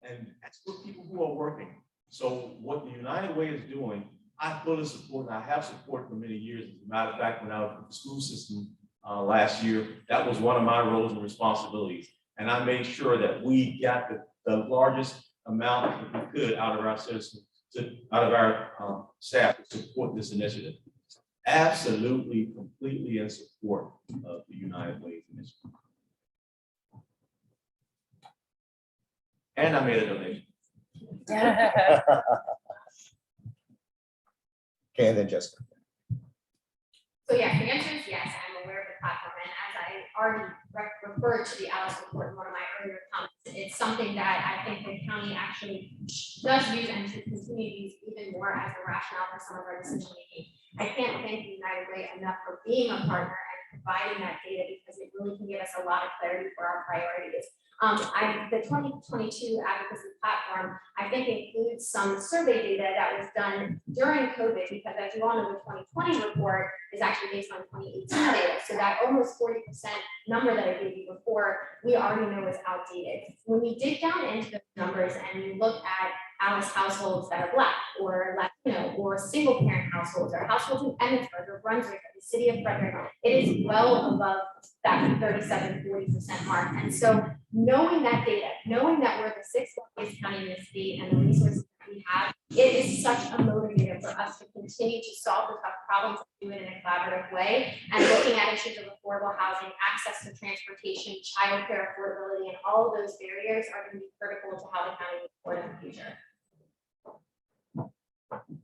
And that's for people who are working. So what the United Way is doing, I fully support, and I have supported for many years. As a matter of fact, when I was in the school system last year, that was one of my roles and responsibilities. And I made sure that we got the largest amount that we could out of our citizens, out of our staff to support this initiative. Absolutely, completely in support of the United Way initiative. And I made a donation. Okay, and then Jessica. So yeah, the answer is yes, I'm aware of the platform. And as I already referred to the Alice report in one of my earlier comments, it's something that I think the county actually does use and should continue to use even more as a rationale for some of our decision making. I can't thank the United Way enough for being a partner and providing that data, because it really can give us a lot of clarity for our priorities. The 2022 advocacy platform, I think, includes some survey data that was done during COVID, because as you all know, the 2020 report is actually based on 2018 data. So that almost 40% number that I gave you before, we already know is outdated. When we dig down into those numbers and you look at Alice households that are Black or Latino or single parent households or households in Emmitsburg or Brunswick or the city of Frederick, it is well above that 37–40% mark. And so knowing that data, knowing that we're the 6th largest county in the state and the resources that we have, it is such a motivator for us to continue to solve the tough problems and do it in a collaborative way. And looking at issues of affordable housing, access to transportation, childcare affordability, and all of those barriers are going to be critical to how the county moves forward in the future.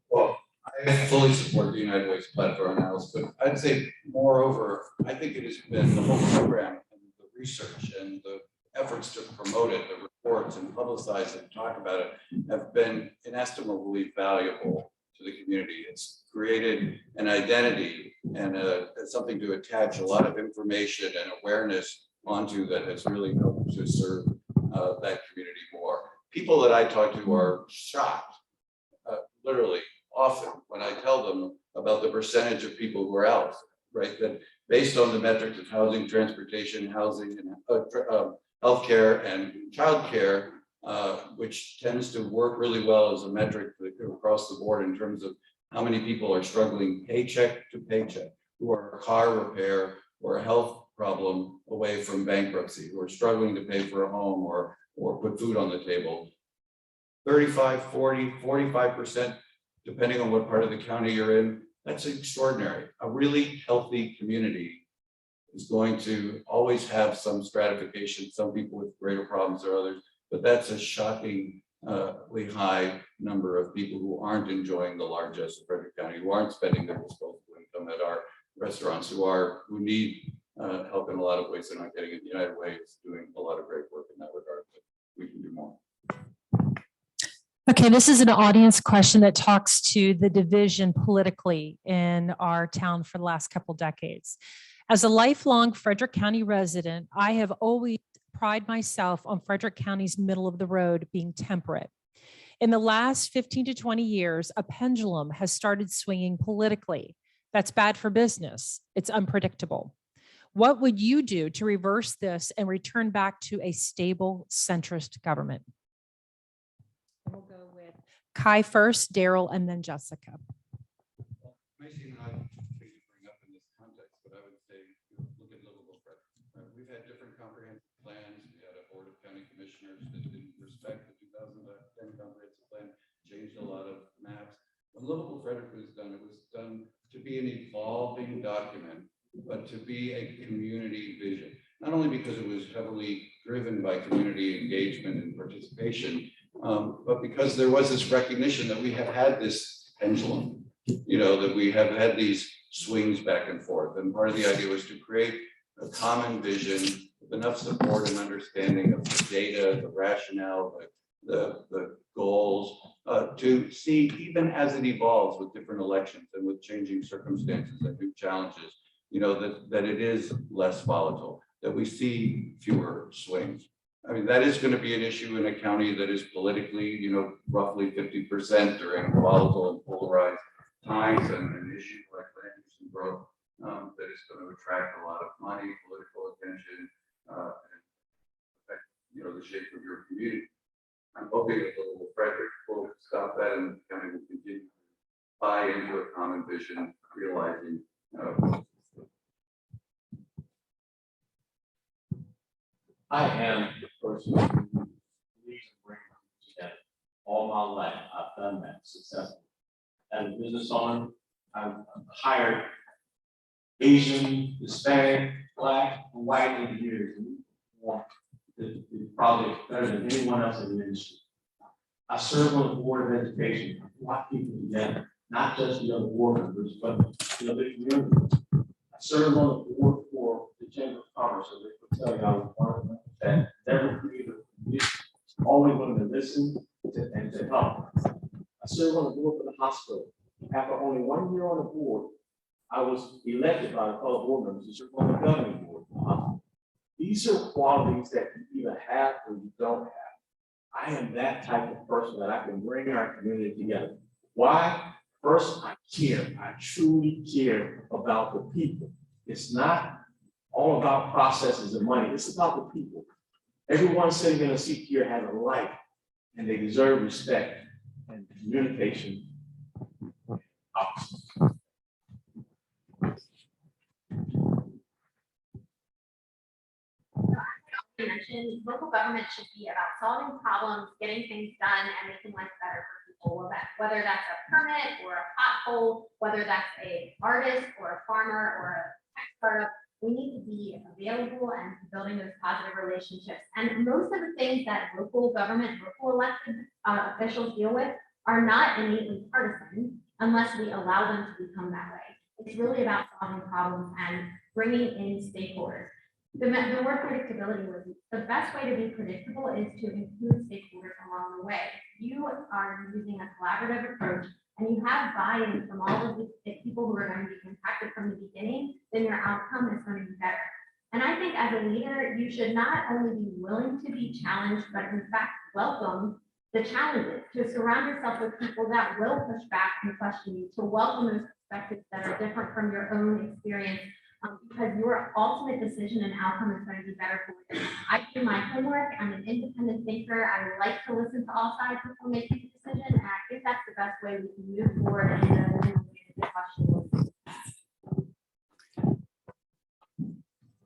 Well, I fully support the United Way's platform analysis, but I'd say moreover, I think it has been the whole program and the research and the efforts to promote it, the reports and publicize it and talk about it have been inestimably valuable to the community. It's created an identity and something to attach a lot of information and awareness onto that has really helped to serve that community more. People that I talk to are shocked, literally often, when I tell them about the percentage of people who are out, right? That based on the metrics of housing, transportation, housing, and healthcare and childcare, which tends to work really well as a metric across the board in terms of how many people are struggling paycheck to paycheck, who are a car repair or a health problem away from bankruptcy, who are struggling to pay for a home or put food on the table. 35, 40, 45%, depending on what part of the county you're in. That's extraordinary. A really healthy community is going to always have some stratification, some people with greater problems or others, but that's a shockingly high number of people who aren't enjoying the largesse of Frederick County, who aren't spending their disposable income at our restaurants, who need help in a lot of ways they're not getting it. United Way is doing a lot of great work in that regard, but we can do more. Okay, this is an audience question that talks to the division politically in our town for the last couple decades. As a lifelong Frederick County resident, I have always prided myself on Frederick County's middle of the road being temperate. In the last 15 to 20 years, a pendulum has started swinging politically. That's bad for business. It's unpredictable. What would you do to reverse this and return back to a stable centrist government? We'll go with Kai first, Daryl, and then Jessica. Macy and I bring up in this context, but I would say look at livable Frederick. We've had different comprehensive plans. We had a board of county commissioners that didn't respect the 2010 comprehensive plan, changed a lot of maps. When livable Frederick was done, it was done to be an evolving document, but to be a community vision. Not only because it was heavily driven by community engagement and participation, but because there was this recognition that we have had this pendulum, that we have had these swings back and forth. And part of the idea was to create a common vision with enough support and understanding of the data, the rationale, the goals, to see, even as it evolves with different elections and with changing circumstances and new challenges, that it is less volatile, that we see fewer swings. I mean, that is going to be an issue in a county that is politically, roughly 50% during volatile and polarized times, and an issue like land use and growth that is going to attract a lot of money, political attention, and affect, the shape of your community. I'm hoping that little Frederick will stop that, and the county will continue to buy into a common vision, realizing. I am the person who believes in bringing people together. All my life, I've done that successfully. As a business owner, I've hired Asian, Hispanic, Black, and white engineers who want the project better than anyone else in the industry. I serve on the board of education. I brought people together, not just the other board members, but the community. I serve on the board for the Chamber of Commerce, so they could tell you I was one of them that never created a community, always wanted to listen and to help. I serve on the board for the hospital. After only 1 year on the board, I was elected by the fellow board members to serve on the governing board. These are qualities that you either have or you don't have. I am that type of person that I can bring our community together. Why? First, I care. I truly care about the people. It's not all about processes and money. It's about the people. Everyone sitting in a seat here has a life, and they deserve respect and communication. Mentioned local government should be about solving problems, getting things done, and making life better for people. Whether that's a permit or a pothole, whether that's an artist or a farmer or a tech startup, we need to be available and building those positive relationships. And most of the things that local government, local elected officials deal with are not innately partisan unless we allow them to become that way. It's really about solving problems and bringing in stakeholders. The word predictability was the best way to be predictable is to include stakeholders along the way. You are using a collaborative approach and you have buy-in from all of the people who are going to be impacted from the beginning, then your outcome is going to be better. And I think as a leader, you should not only be willing to be challenged, but in fact, welcome the challenges, to surround yourself with people that will push back and question you, to welcome those perspectives that are different from your own experience. Because your ultimate decision and outcome is going to be better for you. I do my homework. I'm an independent thinker. I like to listen to all sides before making a decision. And I think that's the best way we can move forward in the question.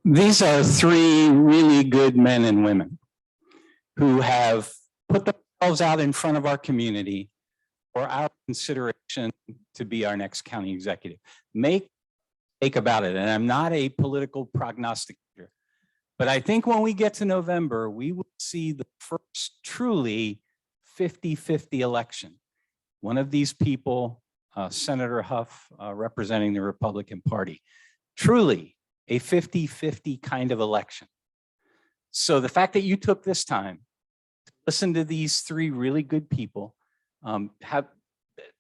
These are three really good men and women who have put themselves ourselves out in front of our community for our consideration to be our next county executive. Make about it. And I'm not a political prognosticator, but I think when we get to November, we will see the first truly 50-50 election. One of these people, Senator Huff, representing the Republican Party, truly a 50-50 kind of election. So the fact that you took this time to listen to these three really good people, have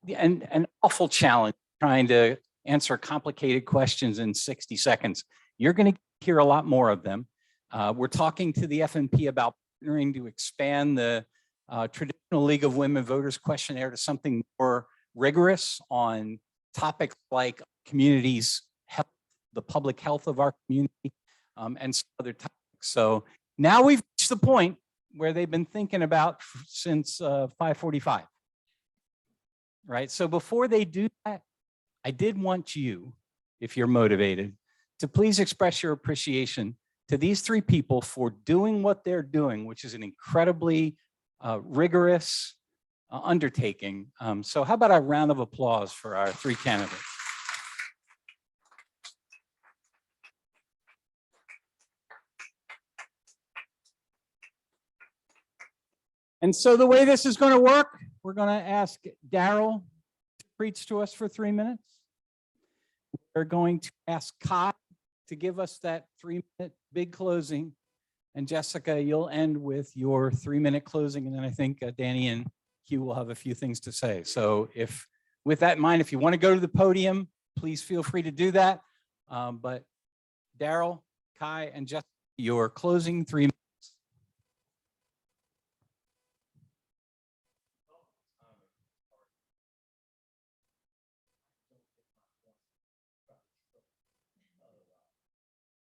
an awful challenge trying to answer complicated questions in 60 seconds. You're going to hear a lot more of them. We're talking to the FNP about partnering to expand the traditional League of Women Voters questionnaire to something more rigorous on topics like communities' health, the public health of our community, and some other topics. So now we've reached the point where they've been thinking about since 5:45, right? So before they do that, I did want you, if you're motivated, to please express your appreciation to these three people for doing what they're doing, which is an incredibly rigorous undertaking. So how about a round of applause for our three candidates? And so the way this is going to work, we're going to ask Daryl to preach to us for 3 minutes. We're going to ask Kai to give us that 3-minute big closing. And Jessica, you'll end with your 3-minute closing. And then I think Danny and Hugh will have a few things to say. So if, with that in mind, if you want to go to the podium, please feel free to do that. But Daryl, Kai, and Jessica, your closing 3 minutes.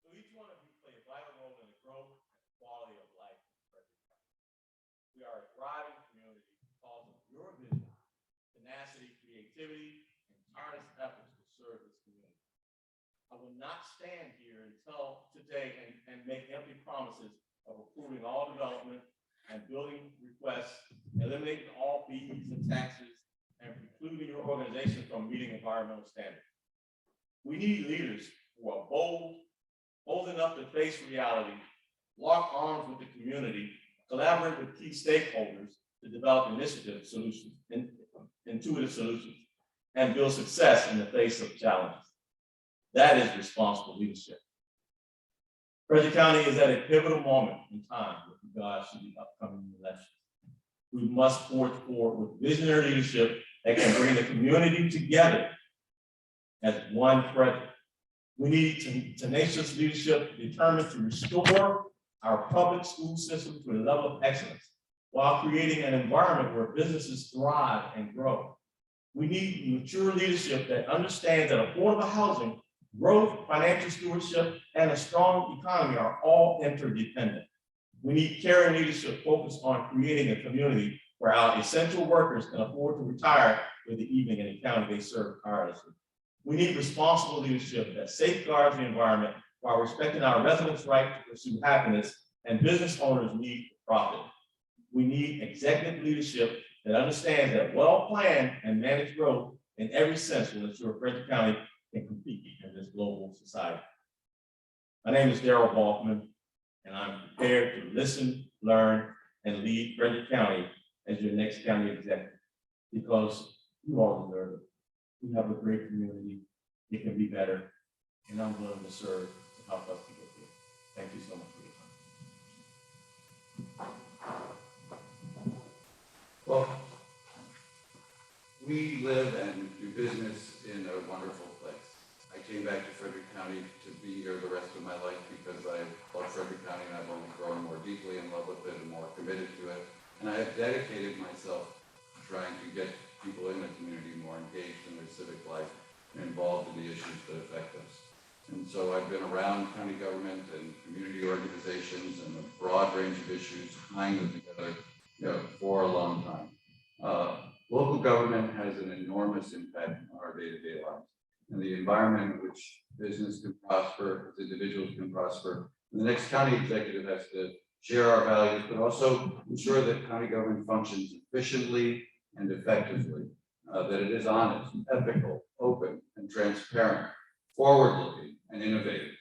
So each one of you play a vital role in the growth and quality of life in Frederick County. We are a thriving community because of your vision, tenacity, creativity, and tireless efforts to serve this community. I will not stand here until today and make empty promises of approving all development and building requests, eliminating all fees and taxes, and precluding your organization from meeting environmental standards. We need leaders who are bold enough to face reality, lock arms with the community, collaborate with key stakeholders to develop initiative solutions, intuitive solutions, and build success in the face of challenges. That is responsible leadership. Frederick County is at a pivotal moment in time with regards to the upcoming elections. We must forge forward with visionary leadership that can bring the community together as one Frederick. We need tenacious leadership determined to restore our public school system to a level of excellence while creating an environment where businesses thrive and grow. We need mature leadership that understands that affordable housing, growth, financial stewardship, and a strong economy are all interdependent. We need caring leadership focused on creating a community where our essential workers can afford to retire with the evening in the county they serve tirelessly. We need responsible leadership that safeguards the environment while respecting our residents' right to pursue happiness and business owners' need for profit. We need executive leadership that understands that well-planned and managed growth in every sense will ensure Frederick County can compete in this global society. My name is Daryl Boffman, and I'm prepared to listen, learn, and lead Frederick County as your next county executive because you all deserve it. We have a great community. It can be better, and I'm willing to serve to help us to get there. Thank you so much for your time. Well, we live and do business in a wonderful place. I came back to Frederick County to be here the rest of my life because I love Frederick County and I've only grown more deeply in love with it and more committed to it. And I have dedicated myself to trying to get people in the community more engaged in their civic life and involved in the issues that affect us. And so I've been around county government and community organizations and a broad range of issues, tying them together, for a long time. Local government has an enormous impact on our day-to-day lives and the environment in which business can prosper, as individuals can prosper. And the next county executive has to share our values, but also ensure that county government functions efficiently and effectively, that it is honest, ethical, open, and transparent, forward-looking, and innovative.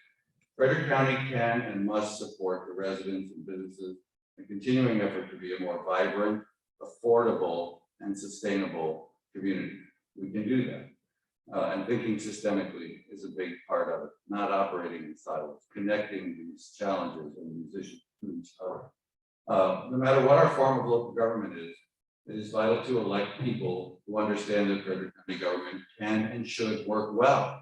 Frederick County can and must support the residents and businesses in a continuing effort to be a more vibrant, affordable, and sustainable community. We can do that. And thinking systemically is a big part of it, not operating in silos, connecting these challenges and these issues to each other. No matter what our form of local government is, it is vital to elect people who understand that Frederick County government can and should work well.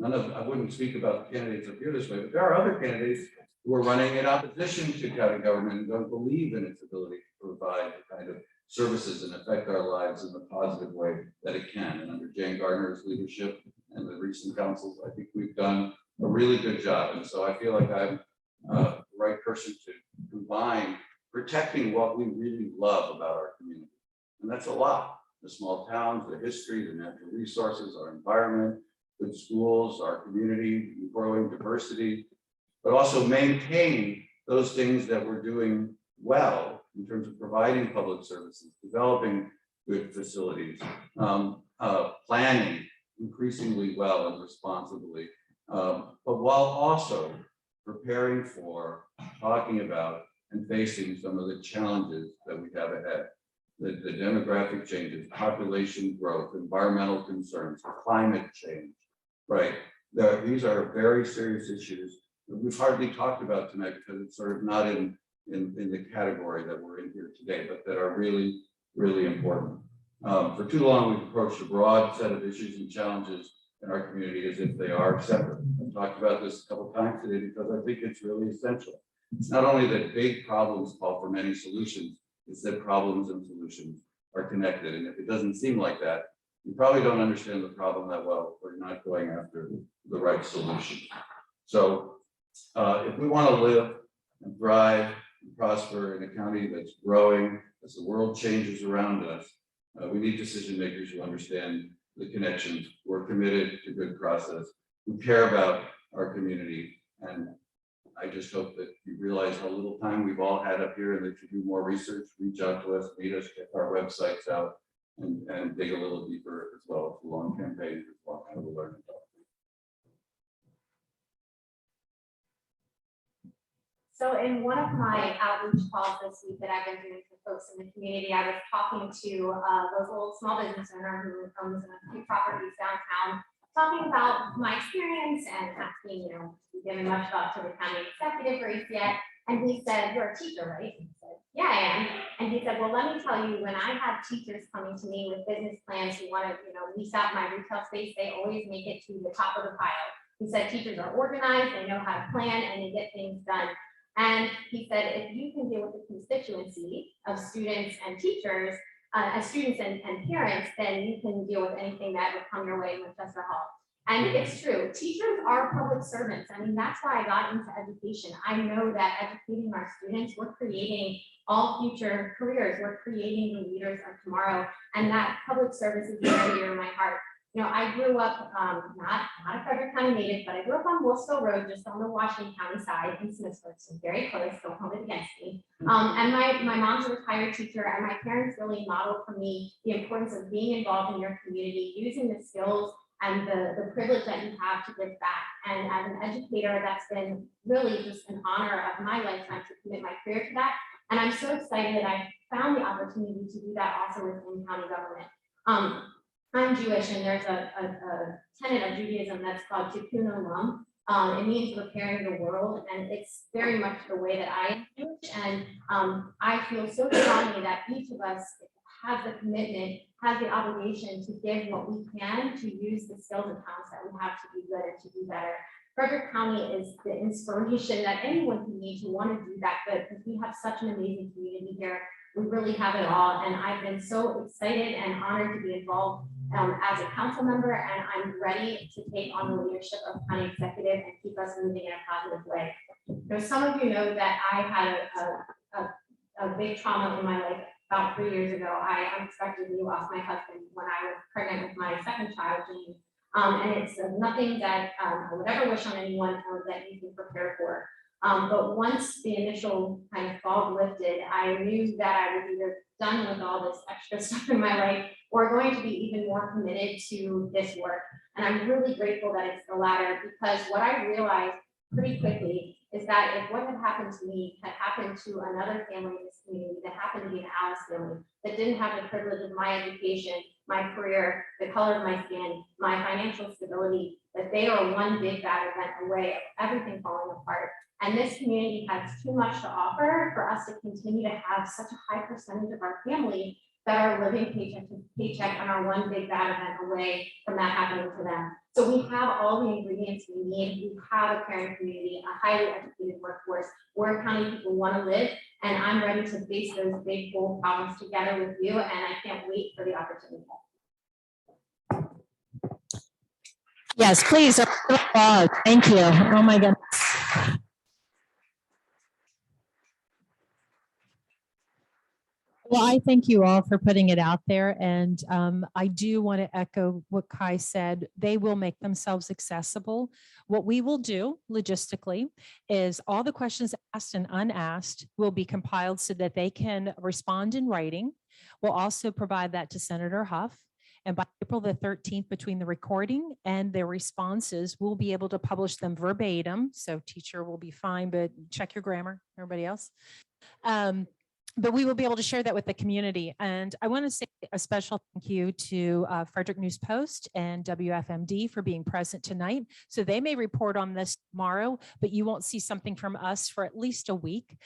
I wouldn't speak about candidates up here this way, but there are other candidates who are running in opposition to county government and don't believe in its ability to provide the kind of services and affect our lives in the positive way that it can. And under Jane Gardner's leadership and the recent councils, I think we've done a really good job. And so I feel like I'm the right person to combine protecting what we really love about our community. And that's a lot. The small towns, the history, the natural resources, our environment, good schools, our community, growing diversity, but also maintain those things that we're doing well in terms of providing public services, developing good facilities, planning increasingly well and responsibly, but while also preparing for, talking about, and facing some of the challenges that we have ahead. The demographic changes, population growth, environmental concerns, climate change, right? These are very serious issues that we've hardly talked about tonight because it's sort of not in the category that we're in here today, but that are really, really important. For too long, we've approached a broad set of issues and challenges in our community as if they are separate. I've talked about this a couple of times today because I think it's really essential. It's not only that big problems call for many solutions, it's that problems and solutions are connected. And if it doesn't seem like that, you probably don't understand the problem that well, or you're not going after the right solution. So if we want to live and thrive and prosper in a county that's growing as the world changes around us, we need decision makers who understand the connections, who are committed to good process, who care about our community. And I just hope that you realize how little time we've all had up here and that you do more research, reach out to us, meet us, check our websites out, and dig a little deeper as well. It's a long campaign, it's a long kind of a learning. So in one of my outreach calls this week that I've been doing for folks in the community, I was talking to local small business owner who owns a few properties downtown, talking about my experience and asking, you know, have you given much thought to the county executive race yet? And he said, you're a teacher, right? And I said, yeah, I am. And he said, well, let me tell you, when I have teachers coming to me with business plans who want to, you know, lease out my retail space, they always make it to the top of the pile. He said, teachers are organized, they know how to plan, and they get things done. And he said, if you can deal with the constituency of students and teachers, as students and parents, then you can deal with anything that would come your way in Manchester Hall. And it's true, teachers are public servants. I mean, that's why I got into education. I know that educating our students, we're creating all future careers. We're creating the leaders of tomorrow. And that public service is very dear to my heart. You know, I grew up, not a Frederick County native, but I grew up on Wolfsville Road, just on the Washington County side in Smithsburg, so very close, don't hold it against me. And my mom's a retired teacher, and my parents really modeled for me the importance of being involved in your community, using the skills and the privilege that you have to give back. And as an educator, that's been really just an honor of my lifetime to commit my career to that. And I'm so excited that I found the opportunity to do that also within county government. I'm Jewish, and there's a tenet of Judaism that's called Tikkun Olam. It means repairing the world, and it's very much the way that I am Jewish. And I feel so strongly that each of us has the commitment, has the obligation to give what we can to use the skills and talents that we have to be good and to do better. Frederick County is the inspiration that anyone can need to want to do that good, because we have such an amazing community here. We really have it all, and I've been so excited and honored to be involved as a council member, and I'm ready to take on the leadership of county executive and keep us moving in a positive way. Now, some of you know that I had a big trauma in my life about 3 years ago. I unexpectedly lost my husband when I was pregnant with my second child, Jane. And it's nothing that I would ever wish on anyone that you can prepare for. But once the initial kind of fog lifted, I knew that I was either done with all this extra stuff in my life or going to be even more committed to this work. And I'm really grateful that it's the latter, because what I realized pretty quickly is that if what had happened to me had happened to another family in this community that happened to be an Alice family, that didn't have the privilege of my education, my career, the color of my skin, my financial stability, that they are one big bad event away of everything falling apart. And this community has too much to offer for us to continue to have such a high percentage of our family that are living paycheck to paycheck and are one big bad event away from that happening to them. So we have all the ingredients we need. We have a caring community, a highly educated workforce, where county people want to live, and I'm ready to face those big, bold problems together with you, and I can't wait for the opportunity. Yes, please. Thank you. Oh my goodness. Well, I thank you all for putting it out there. And I do want to echo what Kai said. They will make themselves accessible. What we will do logistically is all the questions asked and unasked will be compiled so that they can respond in writing. We'll also provide that to Senator Huff. And by April the 13th, between the recording and their responses, we'll be able to publish them verbatim. So teacher will be fine, but check your grammar, everybody else. But we will be able to share that with the community. And I want to say a special thank you to Frederick News Post and WFMD for being present tonight. So they may report on this tomorrow, but you won't see something from us for at least a week,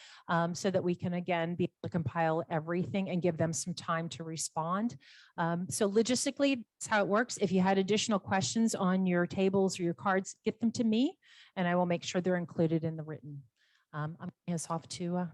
so that we can again be able to compile everything and give them some time to respond. So logistically, that's how it works. If you had additional questions on your tables or your cards, get them to me and I will make sure they're included in the written. I'm going to hand this off to